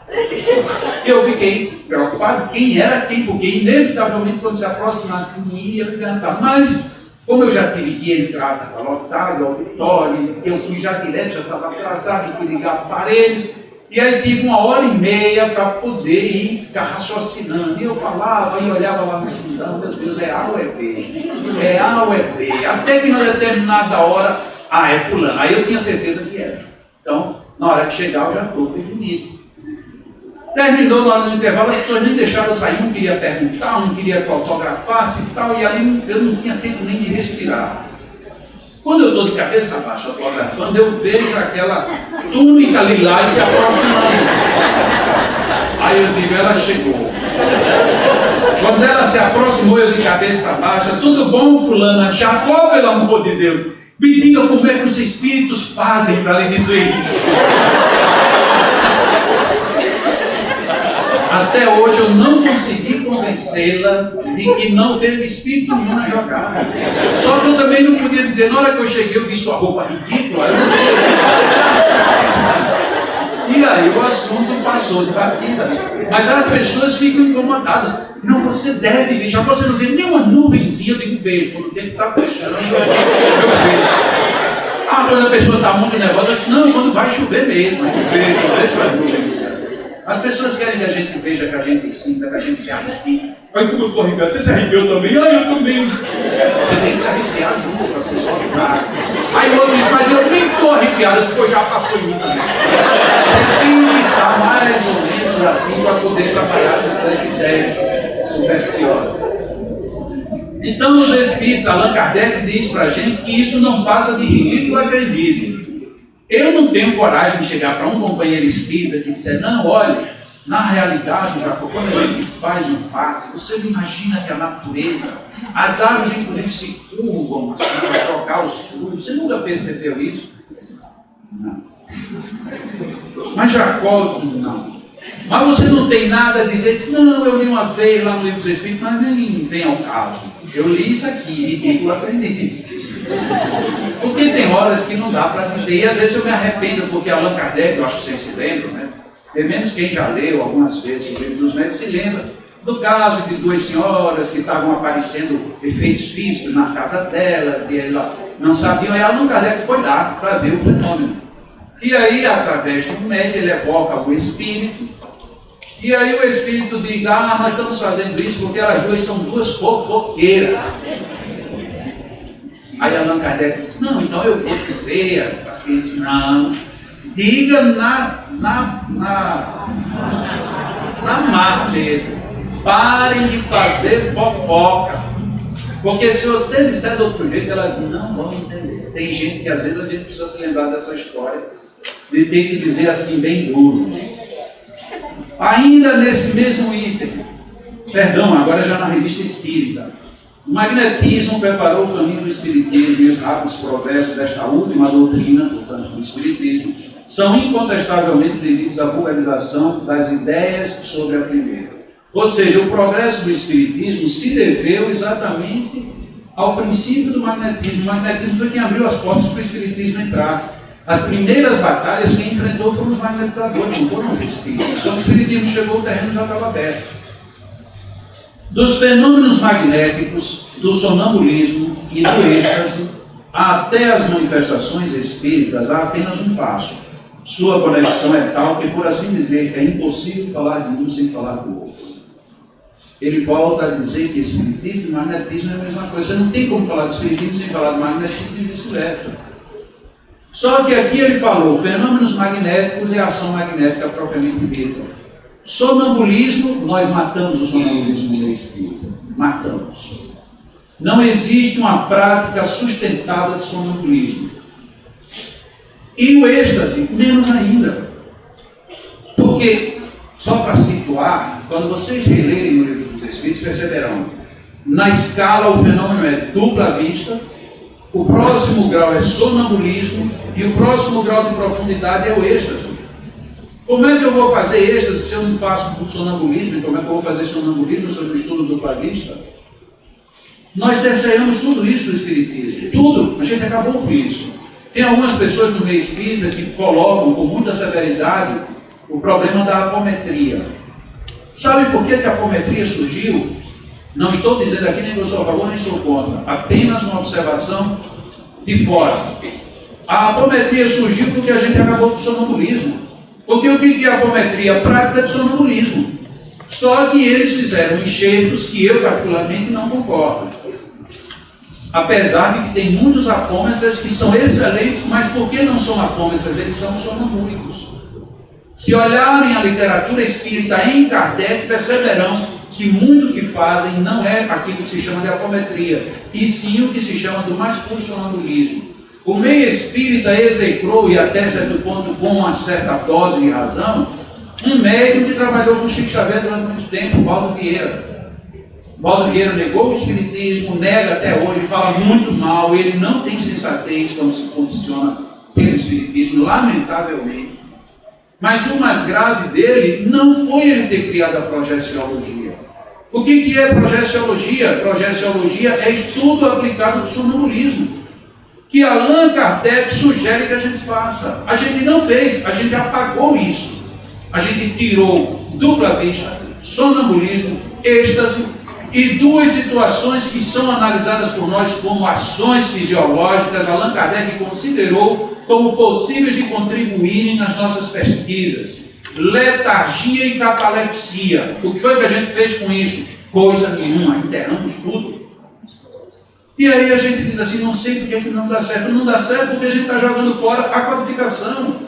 Eu fiquei preocupado quem era quem, porque inevitavelmente quando se aproximasse de mim ia cantar. Mas como eu já tive que entrar, estava lotado, auditório, eu fui já direto, já estava atrasado, fui ligar aparelhos, e aí tive 1h30 para poder ir ficar raciocinando. E eu falava e olhava lá no fundão: meu Deus, é A ou é B? É A ou é B? Até que na determinada hora, é fulano. Aí eu tinha certeza que era. Então, na hora que chegar, eu já estou prevenido. Terminou na hora do intervalo, as pessoas nem deixaram eu sair, um queria perguntar, um queria que eu autografasse e tal, e ali eu não tinha tempo nem de respirar. Quando eu estou de cabeça baixa autografando, eu vejo aquela túnica lilás se aproximando. Aí eu digo: ela chegou. Quando ela se aproximou, eu de cabeça baixa: tudo bom, fulana? Jacó, pelo amor de Deus, me diga como é que os espíritos fazem para lhe dizer isso. Até hoje eu não consegui convencê-la de que não teve espírito nenhum na jogada. Só que eu também não podia dizer, na hora que eu cheguei, eu vi sua roupa ridícula. Eu não podia. E aí o assunto passou de batida. Mas as pessoas ficam incomodadas. Não, você deve ver. Já você não vê nenhuma nuvenzinha, eu digo vejo. Quando o tempo está fechando, eu vejo. Ah, quando a pessoa está muito nervosa, eu disse, não, quando vai chover mesmo. Eu vejo as nuvens. As pessoas querem que a gente veja, que a gente sinta, que a gente se arrepie. Aí como eu estou arrepiado, você se arrepiou também? Ah, eu também. Você tem que se arrepiar junto para se soltar. Aí o outro diz, mas eu nem estou arrepiado, eu disse, pô, já passou em mim também. Você tem que estar mais ou menos assim para poder trabalhar nessas ideias supersticiosas. Então os Espíritos, Allan Kardec diz para a gente que isso não passa de ridícula crendice. Eu não tenho coragem de chegar para um companheiro espírita que disser, não, olha, na realidade, Jacó, quando a gente faz um passe, você não imagina que a natureza, as árvores inclusive se curvam assim, para chocar os frutos. Você nunca percebeu isso? Não. Mas Jacó, não. Mas você não tem nada a dizer, disse, não, eu li uma vez lá no livro dos Espíritos, mas nem vem ao caso. Eu li isso aqui, ridículo aprender isso. Porque tem horas que não dá para dizer, e às vezes eu me arrependo, porque Allan Kardec, eu acho que vocês se lembram, né? Pelo menos quem já leu algumas vezes o livro dos médicos se lembra do caso de duas senhoras que estavam aparecendo efeitos físicos na casa delas, e elas não sabiam, e Allan Kardec foi lá para ver o fenômeno. E aí, através do médico, ele evoca o espírito, e aí o espírito diz, nós estamos fazendo isso porque elas duas são duas fofoqueiras. Aí Allan Kardec disse, não, então eu vou dizer, a paciente disse, não, diga na mar mesmo, parem de fazer fofoca, porque se você disser do outro jeito, elas não vão entender. Tem gente que às vezes a gente precisa se lembrar dessa história, de ter que dizer assim, bem duro. Ainda nesse mesmo item, perdão, agora já na revista Espírita, o magnetismo preparou o caminho do Espiritismo e os rápidos progressos desta última doutrina, portanto, do Espiritismo, são incontestavelmente devidos à vulgarização das ideias sobre a primeira. Ou seja, o progresso do Espiritismo se deveu exatamente ao princípio do magnetismo. O magnetismo foi quem abriu as portas para o Espiritismo entrar. As primeiras batalhas quem enfrentou foram os magnetizadores, não foram os Espíritos. Quando o Espiritismo chegou, o terreno já estava aberto. Dos fenômenos magnéticos, do sonambulismo e do êxtase, até as manifestações espíritas, há apenas um passo. Sua conexão é tal que, por assim dizer, é impossível falar de um sem falar do outro. Ele volta a dizer que espiritismo e magnetismo é a mesma coisa. Você não tem como falar de espiritismo sem falar de magnetismo e vice-versa. Só que aqui ele falou fenômenos magnéticos e ação magnética propriamente dita. Sonambulismo, nós matamos o sonambulismo no espírito. Matamos. Não existe uma prática sustentada de sonambulismo. E o êxtase, menos ainda. Porque, só para situar, quando vocês relerem no livro dos Espíritos, perceberão, na escala o fenômeno é dupla vista, o próximo grau é sonambulismo e o próximo grau de profundidade é o êxtase. Como é que eu vou fazer êxtase se eu não faço sonambulismo? Como é que eu vou fazer sonambulismo se eu não estudo dupla vista? Nós cerceamos tudo isso do Espiritismo. Tudo. A gente acabou com isso. Tem algumas pessoas no meio espírita que colocam com muita severidade o problema da apometria. Sabe por que a apometria surgiu? Não estou dizendo aqui nem que eu sou a favor nem sou contra. Apenas uma observação de fora. A apometria surgiu porque a gente acabou com o sonambulismo. Porque o que é a apometria? A prática de sonambulismo. Só que eles fizeram enxertos que eu particularmente não concordo. Apesar de que tem muitos apômetras que são excelentes, mas por que não são apômetras? Eles são sonambúlicos. Se olharem a literatura espírita em Kardec, perceberão que muito que fazem não é aquilo que se chama de apometria, e sim o que se chama do mais puro sonambulismo. O meio espírita execrou, e até certo ponto com uma certa dose de razão, um médium que trabalhou com Chico Xavier durante muito tempo, Valdo Vieira. Valdo Vieira negou o espiritismo, nega até hoje, fala muito mal, ele não tem sensatez quando se posiciona pelo espiritismo, lamentavelmente. Mas o mais grave dele não foi ele ter criado a projeciologia. O que é projeciologia? Projeciologia é estudo aplicado do sonambulismo, que Allan Kardec sugere que a gente faça. A gente não fez, a gente apagou isso. A gente tirou dupla vista, sonambulismo, êxtase e duas situações que são analisadas por nós como ações fisiológicas. Allan Kardec considerou como possíveis de contribuírem nas nossas pesquisas: letargia e catalepsia. O que foi que a gente fez com isso? Coisa nenhuma, enterramos tudo. E aí a gente diz assim: não sei por que não dá certo. Não dá certo porque a gente está jogando fora a codificação.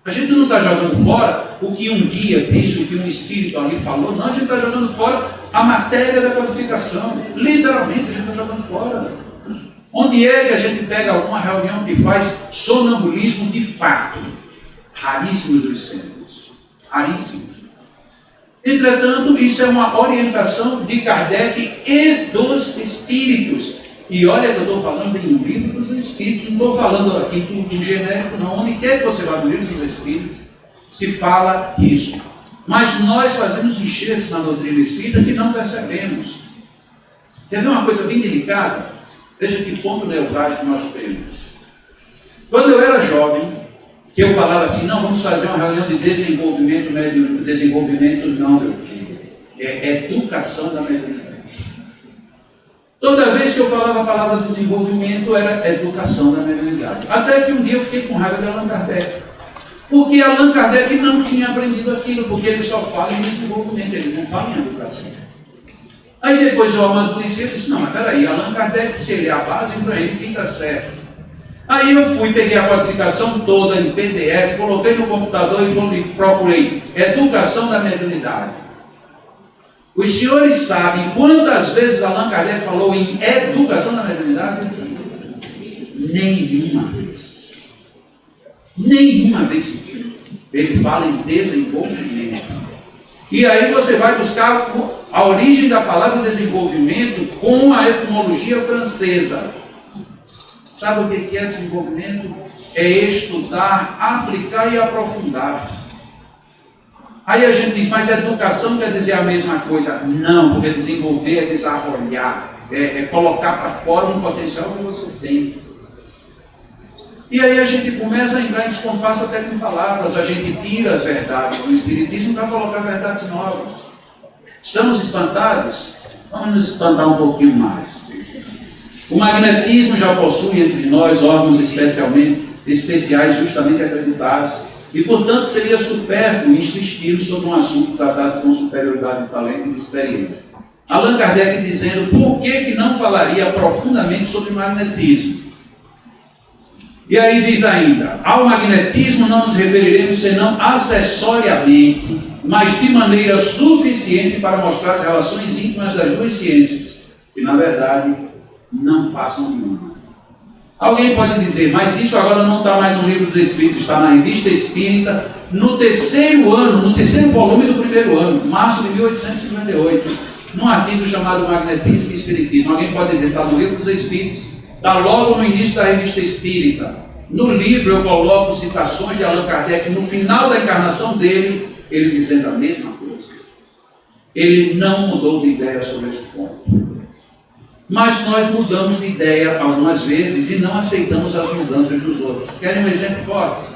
A gente não está jogando fora o que um guia disse, o que um espírito ali falou. Não, a gente está jogando fora a matéria da codificação. Literalmente a gente está jogando fora. Onde é que a gente pega alguma reunião que faz sonambulismo de fato? Raríssimos dos centros. Raríssimos. Entretanto, isso é uma orientação de Kardec e dos espíritos. E olha que eu estou falando em um livro dos espíritos, não estou falando aqui do genérico, não. Onde quer que você vá no livro dos espíritos, se fala isso. Mas nós fazemos enxertos na doutrina espírita que não percebemos. Quer ver uma coisa bem delicada? Veja que ponto neurálgico nós temos. Quando eu era jovem, que eu falava assim: não, vamos fazer uma reunião de desenvolvimento médico. Desenvolvimento não, meu filho. É educação da mediunidade. Toda vez que eu falava a palavra desenvolvimento, era educação da mediunidade. Até que um dia eu fiquei com raiva de Allan Kardec. Porque Allan Kardec não tinha aprendido aquilo, porque ele só fala em desenvolvimento, ele não fala em educação. Aí depois eu amadureci e disse: não, mas peraí, Allan Kardec, se ele é a base, para ele quem está certo. Aí eu fui, peguei a codificação toda em PDF, coloquei no computador e procurei educação da mediunidade. Os senhores sabem quantas vezes Allan Kardec falou em educação da mediunidade? Nenhuma vez. Nenhuma vez sequer. Ele fala em desenvolvimento. E aí você vai buscar a origem da palavra desenvolvimento com a etimologia francesa. Sabe o que é desenvolvimento? É estudar, aplicar e aprofundar. Aí a gente diz: mas educação quer dizer a mesma coisa? Não, porque desenvolver é desarrollar, é colocar para fora um potencial que você tem. E aí a gente começa a entrar em descompasso até com palavras. A gente tira as verdades do Espiritismo para colocar verdades novas. Estamos espantados? Vamos nos espantar um pouquinho mais. O magnetismo já possui entre nós órgãos especiais justamente acreditados, e portanto seria supérfluo insistir sobre um assunto tratado com superioridade de talento e de experiência. Allan Kardec dizendo por que não falaria profundamente sobre magnetismo. E aí diz ainda: ao magnetismo não nos referiremos senão acessoriamente, mas de maneira suficiente para mostrar as relações íntimas das duas ciências, que na verdade não passam nenhuma. Alguém pode dizer: mas isso agora não está mais no Livro dos Espíritos, está na Revista Espírita, no terceiro ano, no terceiro volume do primeiro ano, março de 1858, num artigo chamado Magnetismo e Espiritismo. Alguém pode dizer: está no Livro dos Espíritos, está logo no início da Revista Espírita. No livro eu coloco citações de Allan Kardec no final da encarnação dele, ele dizendo a mesma coisa. Ele não mudou de ideia sobre esse ponto. Mas nós mudamos de ideia algumas vezes e não aceitamos as mudanças dos outros. Querem um exemplo forte?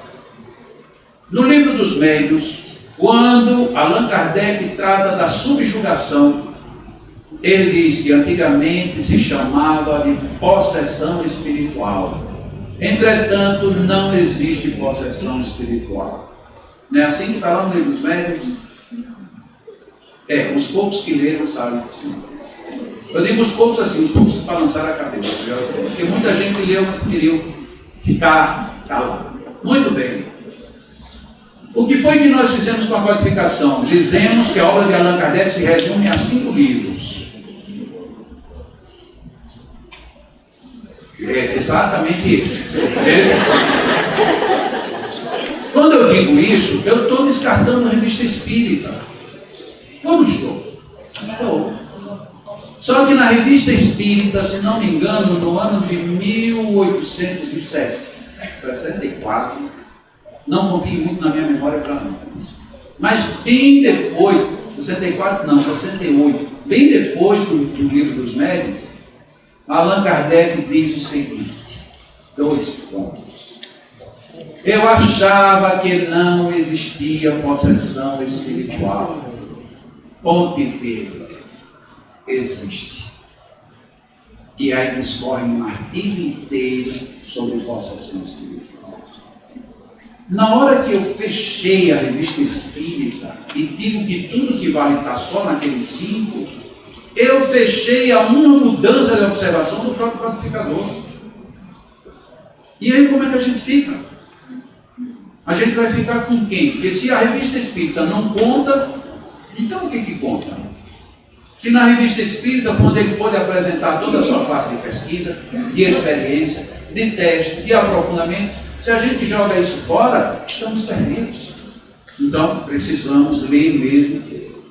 No Livro dos Médiuns, quando Allan Kardec trata da subjugação, ele diz que antigamente se chamava de possessão espiritual. Entretanto, não existe possessão espiritual. Não é assim que está lá no Livro dos Médiuns? Os poucos que leram sabem que sim. Eu digo os poucos assim, os poucos que balançaram a cabeça, porque muita gente leu, mas preferiu ficar calado. Muito bem. O que foi que nós fizemos com a codificação? Dizemos que a obra de Allan Kardec se resume a 5 livros. É exatamente isso. Quando eu digo isso, eu estou descartando a Revista Espírita. Eu não estou. Estou. Só que na Revista Espírita, se não me engano, no ano de 1864, Não confie muito na minha memória para não. Mas bem depois, 64 não, 68, bem depois do Livro dos Médiuns, Allan Kardec diz o seguinte, 2 pontos. Eu achava que não existia possessão espiritual. Ponto e vírgula. Existe. E aí discorre um artigo inteiro sobre possessão espiritual. Na hora que eu fechei a revista espírita e digo que tudo que vale está só naqueles 5, eu fechei a uma mudança de observação do próprio codificador. E aí como é que a gente fica? A gente vai ficar com quem? Porque se a revista espírita não conta, então o que conta? Se na revista espírita foi onde ele pôde apresentar toda a sua face de pesquisa, de experiência, de teste, de aprofundamento, se a gente joga isso fora, estamos perdidos. Então, precisamos ler mesmo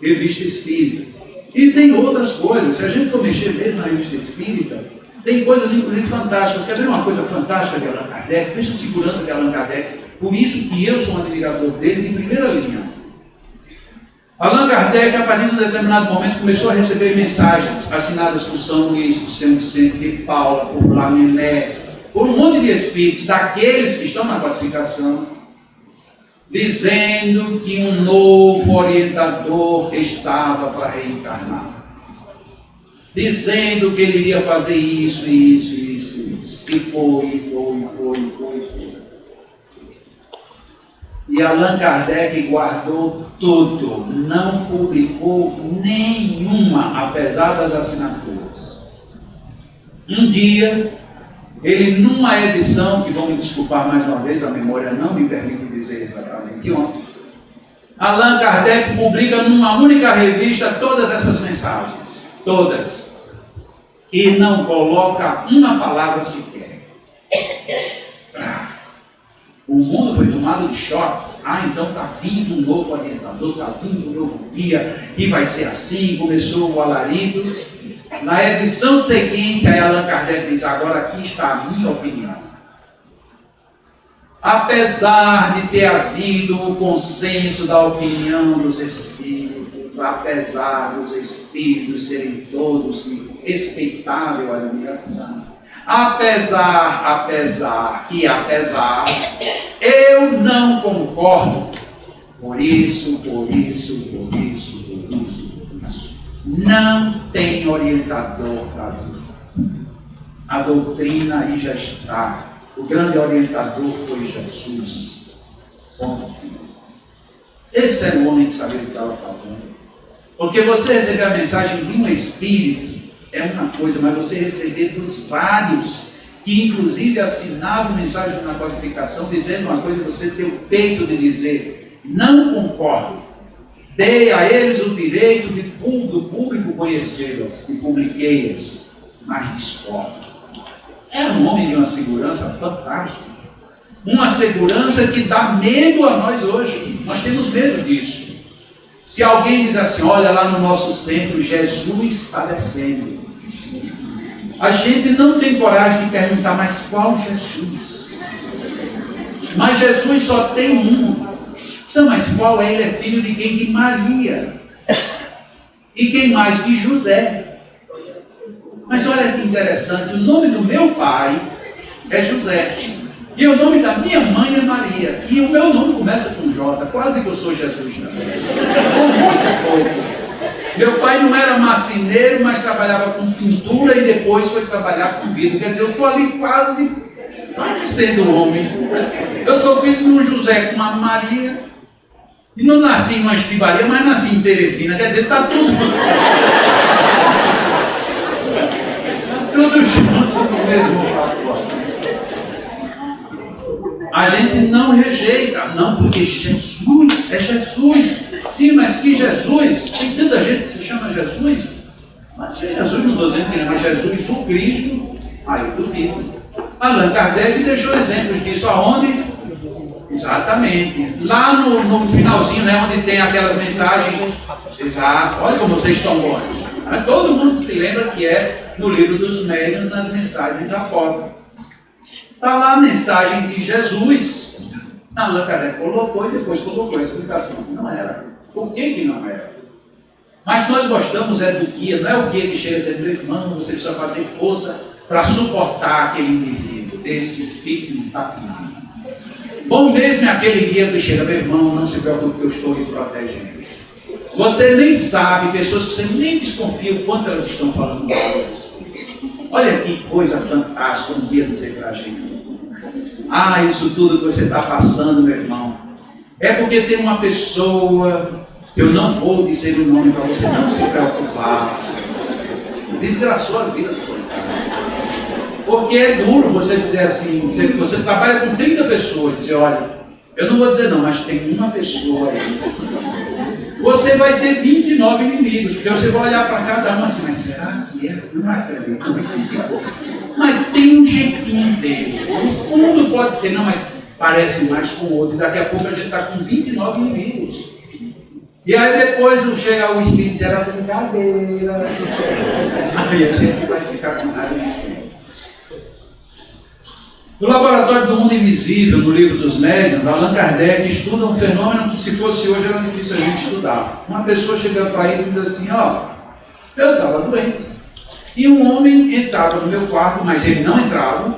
revista espírita. E tem outras coisas, se a gente for mexer mesmo na revista espírita, tem coisas inclusive fantásticas. Quer ver uma coisa fantástica de Allan Kardec? Veja a segurança de Allan Kardec. Por isso que eu sou um admirador dele de primeira linha. Allan Kardec, a partir de um determinado momento, começou a receber mensagens assinadas por São Luís, por São Vicente de Paula, por Lamennais, por um monte de espíritos, daqueles que estão na codificação, dizendo que um novo orientador estava para reencarnar. Dizendo que ele iria fazer isso. E foi. E Allan Kardec guardou tudo, não publicou nenhuma, apesar das assinaturas. Um dia, ele numa edição, que vão me desculpar mais uma vez, a memória não me permite dizer exatamente onde, Allan Kardec publica numa única revista todas essas mensagens, todas, e não coloca uma palavra sequer. O mundo foi tomado de choque. Então está vindo um novo orientador, está vindo um novo dia, e vai ser assim. Começou o alarido. Na edição seguinte, aí Allan Kardec diz: agora aqui está a minha opinião. Apesar de ter havido o consenso da opinião dos espíritos, apesar dos espíritos serem todos de respeitável admiração, apesar, eu não concordo. Por isso. Não tem orientador para vida. A doutrina aí já está. O grande orientador foi Jesus. Ponto. Esse era o homem que sabia o que estava fazendo. Porque você receber a mensagem de um espírito é uma coisa, mas você receber dos vários, que inclusive assinavam mensagem na codificação, dizendo uma coisa, você ter o peito de dizer: não concordo, dei a eles o direito do público conhecê-las e publiquei-as, mas discordo. Era um homem de uma segurança fantástica, uma segurança que dá medo a nós hoje. Nós temos medo disso. Se alguém diz assim: olha, lá no nosso centro Jesus está descendo, a gente não tem coragem de perguntar: mas qual Jesus? Mas Jesus só tem um. Mas qual é? Ele é filho de quem? De Maria. E quem mais? De José. Mas olha que interessante, o nome do meu pai é José, e o nome da minha mãe é Maria, e o meu nome começa com J, quase que eu sou Jesus também. Muito pouco. Meu pai não era marceneiro, mas trabalhava com pintura e depois foi trabalhar com vidro. Quer dizer, eu estou ali quase sendo homem. Eu sou filho de um José com uma Maria, e não nasci em uma Estivaria, mas nasci em Teresina. Quer dizer, está tudo junto no mesmo pacote. A gente não rejeita, não, porque Jesus é Jesus. Sim, mas que Jesus? Tem tanta gente que se chama Jesus. Mas se Jesus, não estou dizendo que ele é mais Jesus, o Cristo, aí eu duvido. Allan Kardec deixou exemplos disso aonde? Exatamente. Lá no finalzinho, né, onde tem aquelas mensagens. Exato. Olha como vocês estão bons. Todo mundo se lembra que é no Livro dos Médiuns, nas mensagens apócrifas. Está lá a mensagem de Jesus. Allan Kardec colocou e depois colocou a explicação. Não era. Por que não era? Mas nós gostamos do guia, não é o guia que chega dizendo, meu irmão, você precisa fazer força para suportar aquele indivíduo, esse espírito não está comigo. Bom mesmo é aquele guia que chega, meu irmão, não se preocupe que eu estou lhe protegendo. Você nem sabe, pessoas que você nem desconfia o quanto elas estão falando mal de você. Olha que coisa fantástica um guia dizer para a gente. Ah, isso tudo que você está passando, meu irmão, é porque tem uma pessoa, eu não vou dizer o nome para você não se preocupar, desgraçou a vida toda. Porque é duro você dizer assim, você trabalha com 30 pessoas, dizer, olha, eu não vou dizer não, mas tem uma pessoa aí. Você vai ter 29 inimigos, porque você vai olhar para cada um assim, mas será que é? Não acredito, não se mas tem um jeitinho dele. No fundo pode ser, não, mas parece mais com o outro. E daqui a pouco a gente está com 29 inimigos. E aí depois chega o espírito e diz, era brincadeira. Aí a gente vai ficar com raiva. No Laboratório do Mundo Invisível, no Livro dos Médiuns, Allan Kardec estuda um fenômeno que, se fosse hoje, era difícil a gente estudar. Uma pessoa chega para ele e diz assim, ó, eu estava doente. E um homem entrava no meu quarto, mas ele não entrava.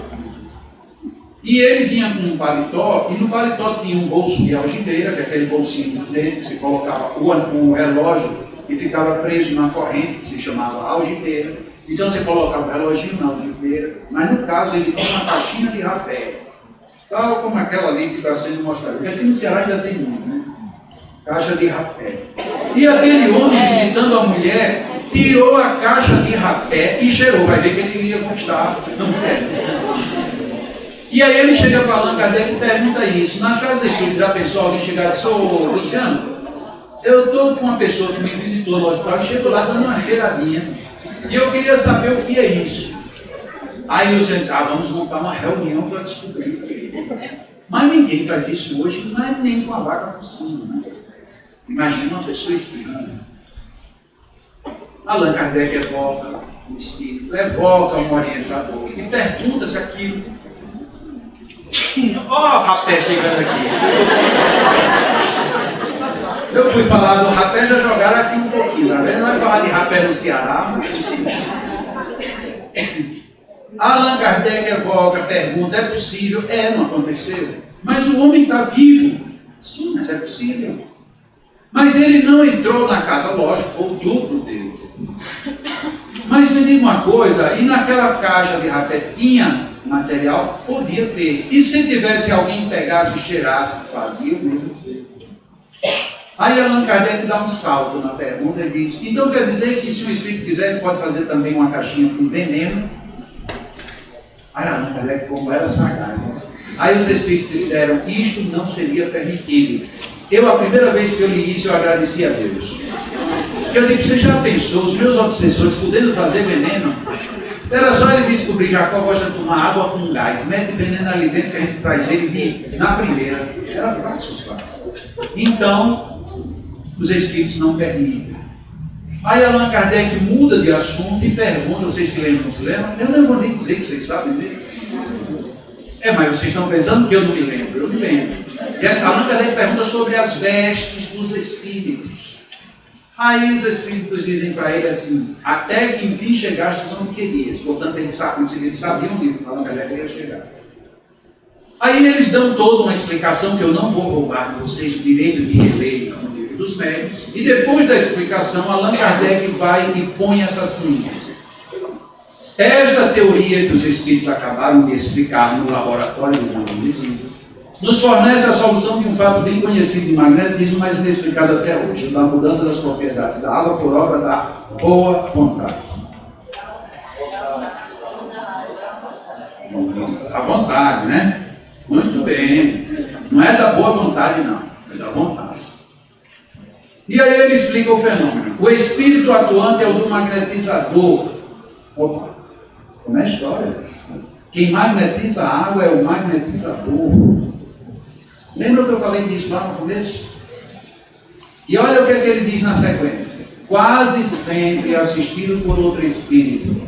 E ele vinha com um paletó, e no paletó tinha um bolso de algibeira, que é aquele bolsinho dentro, que se colocava o relógio e ficava preso na corrente, que se chamava algibeira. Então você colocava o reloginho na algibeira, mas no caso ele tinha uma caixinha de rapé, tal como aquela ali que está sendo mostrada. Porque aqui no Ceará ainda tem muito, né? Caixa de rapé. E aquele homem, visitando a mulher, tirou a caixa de rapé e cheirou. Vai ver que ele ia conquistar. Não quer. E aí ele chega para Allan Kardec e pergunta isso. Nas casas espíritas, já pensou alguém chegar e disse, ô Luciano, eu estou com uma pessoa que me visitou no hospital e chegou lá dando uma cheiradinha. E eu queria saber o que é isso. Aí o Luciano disse, vamos montar uma reunião para descobrir. Mas ninguém faz isso hoje, mas nem com a vaca por cima. Né? Imagina uma pessoa espírita. Allan Kardec evoca o espírito, evoca um orientador e pergunta se aquilo... Ó, rapé chegando aqui. Eu fui falar do rapé, já jogaram aqui um pouquinho. Na verdade, não vai falar de rapé no Ceará. Allan Kardec evoca, pergunta, é possível? Não aconteceu. Mas o homem está vivo. Sim, mas é possível. Mas ele não entrou na casa, lógico, foi o duplo dele. Mas me diga uma coisa, e naquela caixa de rapé tinha material? Podia ter. E se tivesse alguém pegasse e cheirasse, fazia o mesmo. Aí Allan Kardec dá um salto na pergunta e diz, então quer dizer que se o espírito quiser, ele pode fazer também uma caixinha com veneno? Aí Allan Kardec, como era sagaz, né? Aí os espíritos disseram, isto não seria permitido. A primeira vez que eu li isso, eu agradeci a Deus. Porque eu digo, você já pensou, os meus obsessores podendo fazer veneno? Era só ele descobrir, Jacó gosta de tomar água com gás, mete veneno ali dentro que a gente traz ele na primeira. Era fácil. Então, os espíritos não permitem. Aí Allan Kardec muda de assunto e pergunta, vocês se lembram, não se lembram? Eu não vou nem dizer que vocês sabem mesmo. Mas vocês estão pensando que eu não me lembro, eu me lembro. E Allan Kardec pergunta sobre as vestes dos espíritos. Aí os espíritos dizem para ele assim, até que enfim chegastes onde querias. Portanto, eles sabiam onde Allan Kardec ia chegar. Aí eles dão toda uma explicação que eu não vou roubar de vocês o direito de reler no Livro dos Médiuns. E depois da explicação, Allan Kardec vai e põe essa síntese. Esta teoria que os espíritos acabaram de explicar no Laboratório do Mundo Invisível nos fornece a solução de um fato bem conhecido de magnetismo, mas inexplicado até hoje, da mudança das propriedades da água por obra da boa vontade. A vontade, né? Muito bem. Não é da boa vontade, não. É da vontade. E aí ele explica o fenômeno. O espírito atuante é o do magnetizador. Opa, como é a história? Quem magnetiza a água é o magnetizador. Lembra que eu falei disso lá no começo? E olha o que é que ele diz na sequência. Quase sempre assistido por outro espírito.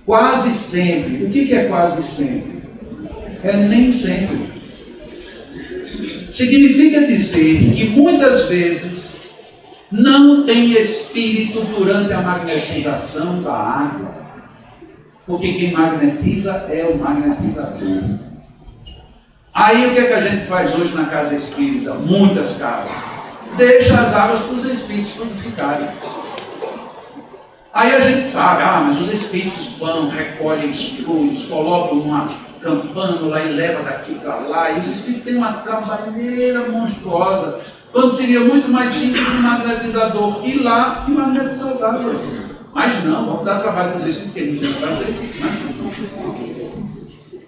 Quase sempre. O que é quase sempre? É nem sempre. significa dizer que muitas vezes não tem espírito durante a magnetização da água, porque quem magnetiza é o magnetizador. Aí o que é que a gente faz hoje na casa espírita? Muitas casas. Deixa as águas para os espíritos purificarem. Aí a gente sabe, mas os espíritos vão, recolhem os fluidos, colocam uma campânula e leva daqui para lá, e os espíritos têm uma trabalheira monstruosa, quando seria muito mais simples o magnetizador ir lá e magnetizar as águas. Mas não, vamos dar trabalho para os espíritos que eles têm que fazer. Né?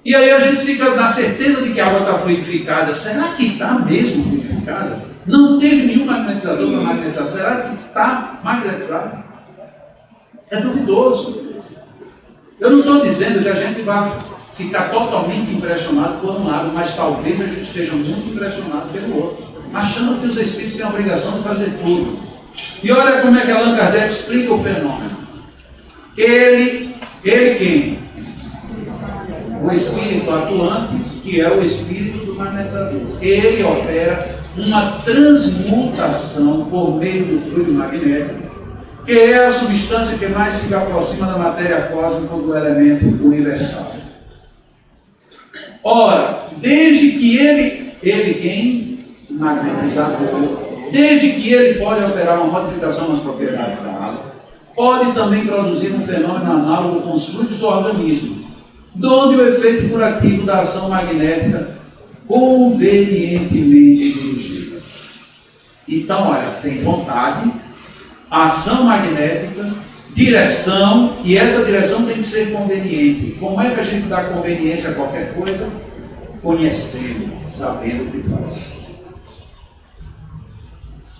E aí a gente fica na certeza de que a água está fluidificada. Será que está mesmo fluidificada? Não teve nenhum magnetizador para magnetizar. Será que está magnetizado? É duvidoso. Eu não estou dizendo que a gente vai ficar totalmente impressionado por um lado, mas talvez a gente esteja muito impressionado pelo outro, achando que os espíritos têm a obrigação de fazer tudo. E olha como é que Allan Kardec explica o fenômeno. Ele quem? O espírito atuante, que é o espírito do magnetizador. Ele opera uma transmutação por meio do fluido magnético, que é a substância que mais se aproxima da matéria cósmica do elemento universal. Ora, desde que ele quem? Magnetizador, desde que ele pode operar uma modificação nas propriedades da água, pode também produzir um fenômeno análogo com os fluidos do organismo, donde o efeito curativo da ação magnética convenientemente dirigida. Então, olha, tem vontade, ação magnética, direção, e essa direção tem que ser conveniente. Como é que a gente dá conveniência a qualquer coisa? Conhecendo, sabendo o que faz.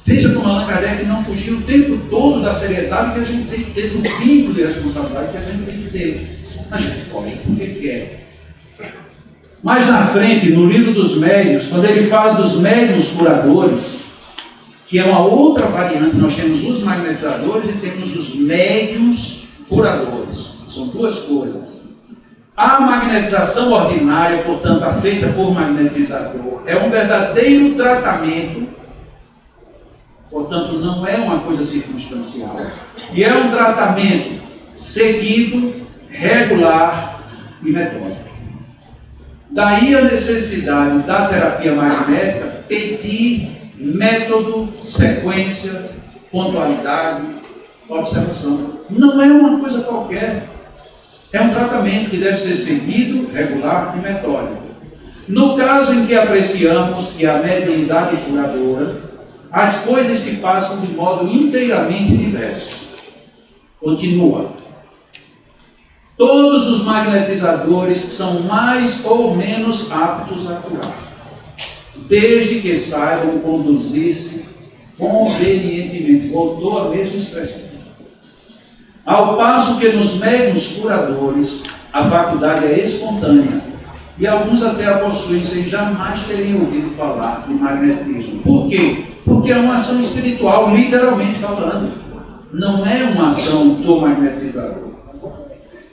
Veja como Allan Kardec não fugiu o tempo todo da seriedade que a gente tem que ter, do vínculo de responsabilidade que a gente tem que ter. A gente foge porque quer. Mais na frente, no livro dos médiuns, quando ele fala dos médiuns curadores, que é uma outra variante, nós temos os magnetizadores e temos os médiuns curadores. São duas coisas. A magnetização ordinária, portanto, a feita por magnetizador, é um verdadeiro tratamento, portanto, não é uma coisa circunstancial. E é um tratamento seguido, regular e metódico. Daí a necessidade da terapia magnética pedir método, sequência, pontualidade, observação. Não é uma coisa qualquer. É um tratamento que deve ser seguido, regular e metódico. No caso em que apreciamos que a mediunidade curadora, as coisas se passam de modo inteiramente diverso. Continua. Todos os magnetizadores são mais ou menos aptos a curar, desde que saibam conduzir-se convenientemente. Voltou a mesma expressão. Ao passo que nos médiuns curadores a faculdade é espontânea, e alguns até a possuem sem jamais terem ouvido falar de magnetismo. Por quê? Porque é uma ação espiritual, literalmente falando. Não é uma ação do magnetizador.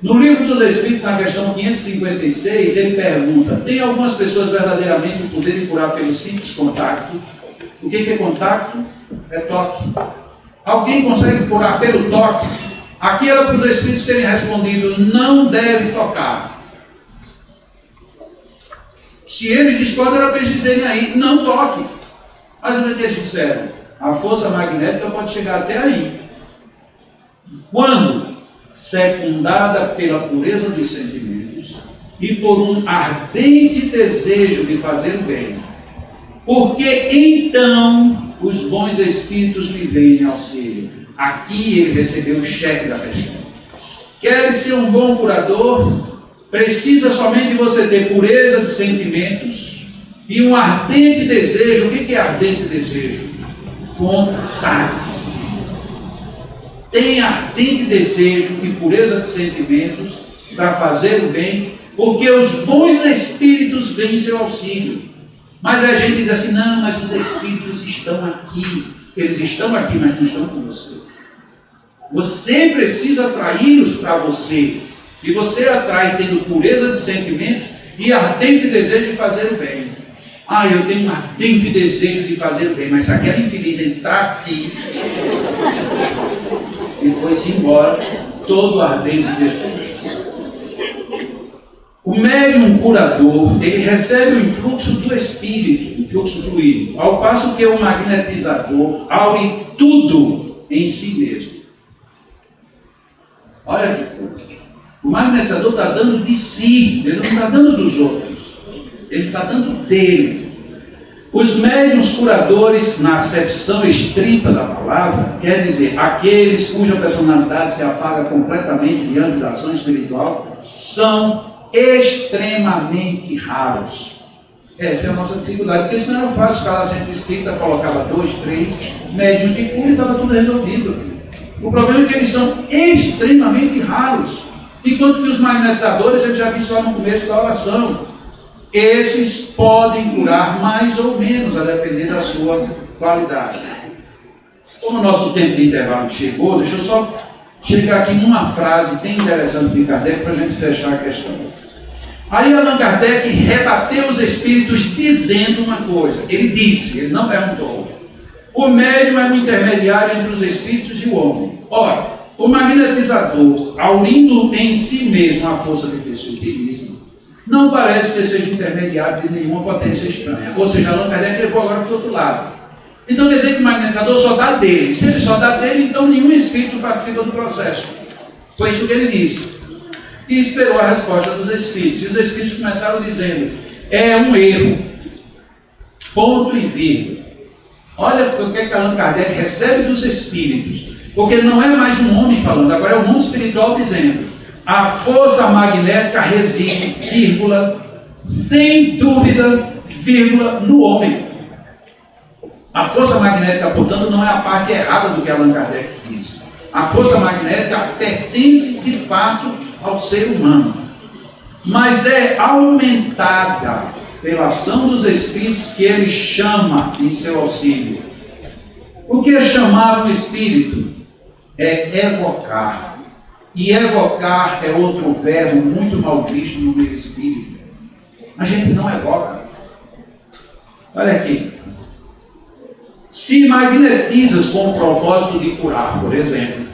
No livro dos Espíritos, na questão 556, ele pergunta: tem algumas pessoas verdadeiramente o poder de curar pelo simples contato? O que é contato? É toque. Alguém consegue curar pelo toque? Aqui era para os Espíritos terem respondido: não deve tocar. Se eles discordam, era para eles dizerem aí: não toque. Mas o que eles disseram? A força magnética pode chegar até aí. Quando? Secundada pela pureza dos sentimentos e por um ardente desejo de fazer o bem. Porque então os bons espíritos me vêm em auxílio. Aqui ele recebeu o cheque da questão. Quer ser um bom curador? Precisa somente você ter pureza de sentimentos e um ardente desejo. O que é ardente desejo? Vontade. Tem ardente desejo e pureza de sentimentos para fazer o bem, porque os bons espíritos vêm em seu auxílio. Mas a gente diz assim: não, mas os espíritos estão aqui. Eles estão aqui, mas não estão com você. Você precisa atraí-los para você. E você atrai tendo pureza de sentimentos e ardente desejo de fazer o bem. Eu tenho um ardente desejo de fazer o bem, mas se aquela infeliz entrar aqui e foi-se embora, todo ardente desejo. O médium curador, ele recebe o influxo do espírito, o fluxo fluido, ao passo que o magnetizador aure tudo em si mesmo. Olha que coisa. O magnetizador está dando de si, ele não está dando dos outros, ele está dando dele. Os médiuns curadores, na acepção estrita da palavra, quer dizer, aqueles cuja personalidade se apaga completamente diante da ação espiritual, são extremamente raros. Essa é a nossa dificuldade, porque senão era fácil, o cara sempre espírita, colocava 2, 3 médiuns de cura e estava tudo resolvido. O problema é que eles são extremamente raros, enquanto que os magnetizadores, eu já disse lá no começo da oração, esses podem curar mais ou menos, a depender da sua qualidade. Como o nosso tempo de intervalo chegou, deixa eu só chegar aqui numa frase bem interessante de Kardec para a gente fechar a questão. Aí Allan Kardec rebateu os espíritos dizendo uma coisa. Ele disse, ele não perguntou. O médium é um intermediário entre os espíritos e o homem. Ora, o magnetizador, aurindo em si mesmo a força de espiritismo, não parece que seja intermediário de nenhuma potência estranha. Ou seja, Allan Kardec levou agora para o outro lado. Então quer dizer que o magnetizador só dá dele. Se ele só dá dele, então nenhum espírito participa do processo. Foi isso que ele disse. E esperou a resposta dos espíritos. E os espíritos começaram dizendo, é um erro. Ponto e vírgula. Olha o que Allan Kardec recebe dos espíritos. Porque não é mais um homem falando, agora é o mundo espiritual dizendo, a força magnética reside, vírgula, sem dúvida, vírgula, no homem. A força magnética, portanto, não é a parte errada do que Allan Kardec disse. A força magnética pertence, de fato, ao ser humano. Mas é aumentada pela ação dos espíritos que ele chama em seu auxílio. O que é chamar um espírito? É evocar. E evocar é outro verbo muito mal visto no meio espírita. A gente não evoca. Olha aqui. Se magnetizas com o propósito de curar, por exemplo,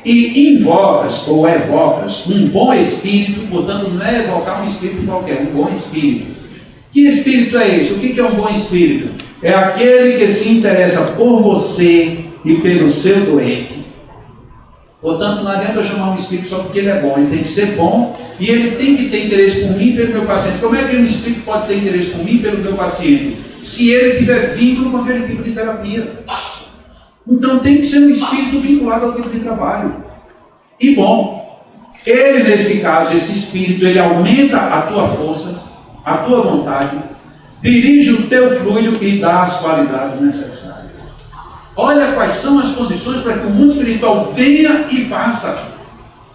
e invocas ou evocas um bom espírito, portanto não é evocar um espírito qualquer, um bom espírito. Que espírito é esse? O que é um bom espírito? É aquele que se interessa por você e pelo seu doente. Portanto, não adianta eu chamar um espírito só porque ele é bom, ele tem que ser bom e ele tem que ter interesse por mim e pelo meu paciente. Como é que um espírito pode ter interesse por mim e pelo meu paciente? Se ele tiver vínculo com aquele tipo de terapia. Então tem que ser um espírito vinculado ao tipo de trabalho. E bom, ele nesse caso, esse espírito, ele aumenta a tua força, a tua vontade, dirige o teu fluido e dá as qualidades necessárias. Olha quais são as condições para que o mundo espiritual venha e faça.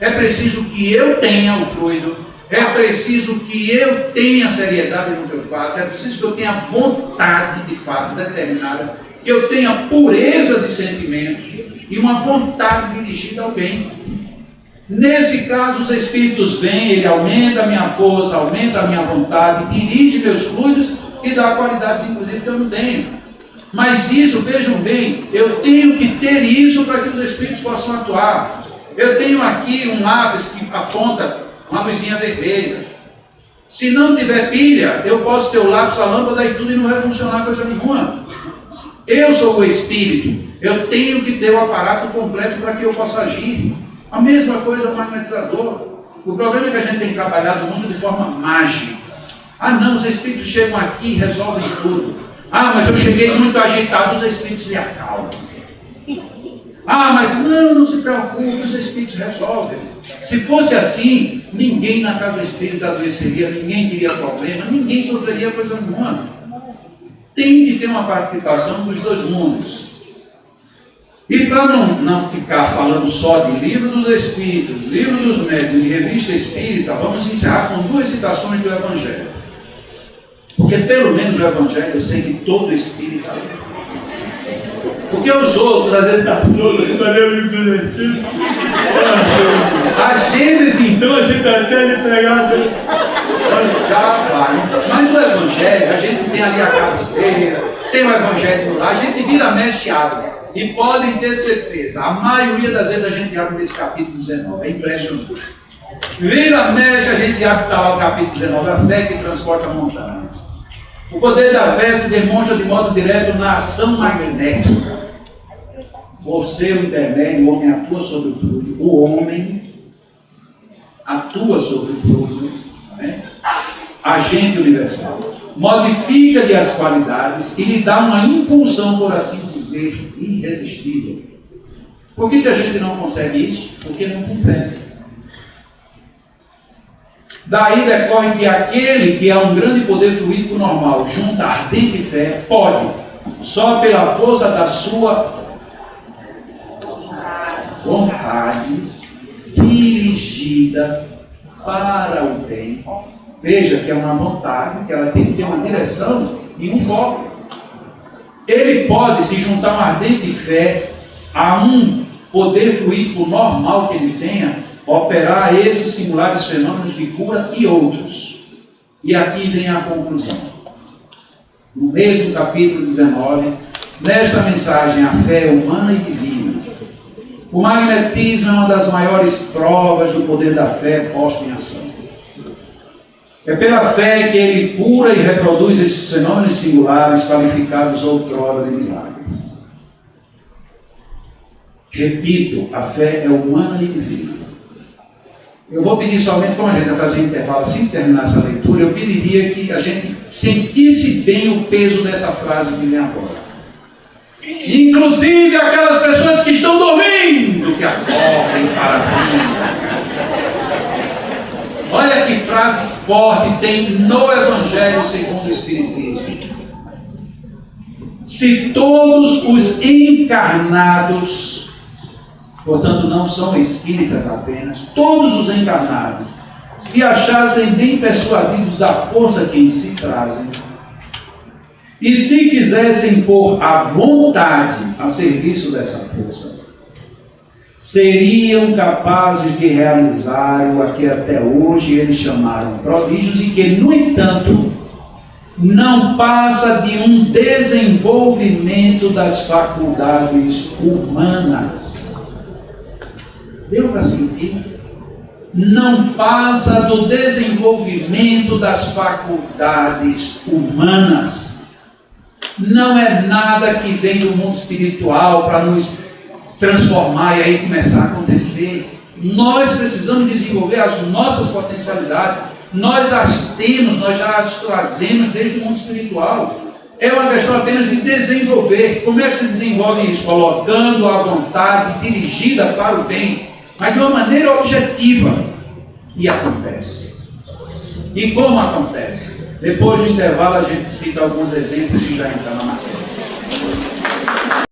É preciso que eu tenha o fluido, é preciso que eu tenha seriedade no que eu faço, é preciso que eu tenha vontade de fato determinada, que eu tenha pureza de sentimentos e uma vontade dirigida ao bem. Nesse caso, os espíritos vêm, ele aumenta a minha força, aumenta a minha vontade, dirige meus fluidos e dá qualidades, inclusive, que eu não tenho. Mas isso, vejam bem, eu tenho que ter isso para que os espíritos possam atuar. Eu tenho aqui um lápis que aponta uma luzinha vermelha. Se não tiver pilha, eu posso ter o lápis, a lâmpada e tudo e não vai funcionar coisa nenhuma. Eu sou o espírito, eu tenho que ter o aparato completo para que eu possa agir. A mesma coisa o magnetizador. O problema é que a gente tem trabalhado muito de forma mágica. Não, os espíritos chegam aqui e resolvem tudo. Mas eu cheguei muito agitado, os espíritos me acalmam. Mas não se preocupe, os espíritos resolvem. Se fosse assim, ninguém na casa espírita adoeceria, ninguém teria problema, ninguém sofreria coisa nenhuma. Tem que ter uma participação dos dois mundos. E para não ficar falando só de livro dos espíritos, livro dos médiuns e revista espírita, vamos encerrar com 2 citações do Evangelho. Porque pelo menos o Evangelho eu sei que todo espírita lê. Porque os outros, às vezes, a Gênesis, então, a gente consegue pegar. Já vai. Mas o Evangelho a gente tem ali a cabeceira, tem o evangelho lá, a gente vira mexe abre. E podem ter certeza, a maioria das vezes a gente abre nesse capítulo 19, é impressionante. Vira mexe, a gente abre para lá o capítulo 19, a fé que transporta montanhas. O poder da fé se demonstra de modo direto na ação magnética. Por ser o intermédio, o homem atua sobre o fruto. O homem atua sobre o fruto, né? Agente universal. Modifica-lhe as qualidades e lhe dá uma impulsão, por assim dizer, irresistível. Por que a gente não consegue isso? Porque não tem fé. Daí decorre que aquele que é um grande poder fluídico normal, junta ardente fé, pode, só pela força da sua vontade, dirigida para o bem. Veja que é uma vontade, que ela tem que ter uma direção e um foco. Ele pode se juntar uma ardente fé a um poder fluídico normal que ele tenha, operar esses singulares fenômenos de cura e outros. E aqui vem a conclusão. No mesmo capítulo 19, nesta mensagem, a fé é humana e divina. O magnetismo é uma das maiores provas do poder da fé posta em ação. É pela fé que ele cura e reproduz esses fenômenos singulares qualificados outrora de milagres. Repito, a fé é humana e divina. Eu vou pedir somente, como a gente vai fazer um intervalo assim que terminar essa leitura, eu pediria que a gente sentisse bem o peso dessa frase que vem agora. Inclusive aquelas pessoas que estão dormindo, que acordem para a vida. Olha que frase forte tem no Evangelho segundo o Espiritismo. Se todos os encarnados, portanto não são espíritas apenas, todos os encarnados se achassem bem persuadidos da força que em si trazem, e se quisessem pôr a vontade a serviço dessa força, seriam capazes de realizar o que até hoje eles chamaram prodígios e que, no entanto, não passa de um desenvolvimento das faculdades humanas. Deu para sentir? Não passa do desenvolvimento das faculdades humanas. Não é nada que vem do mundo espiritual para nos transformar e aí começar a acontecer. Nós precisamos desenvolver as nossas potencialidades. Nós as temos, nós já as trazemos desde o mundo espiritual. É uma questão apenas de desenvolver. Como é que se desenvolve isso? Colocando a vontade dirigida para o bem, mas de uma maneira objetiva. E acontece. E como acontece? Depois do intervalo a gente cita alguns exemplos e já entra na matéria.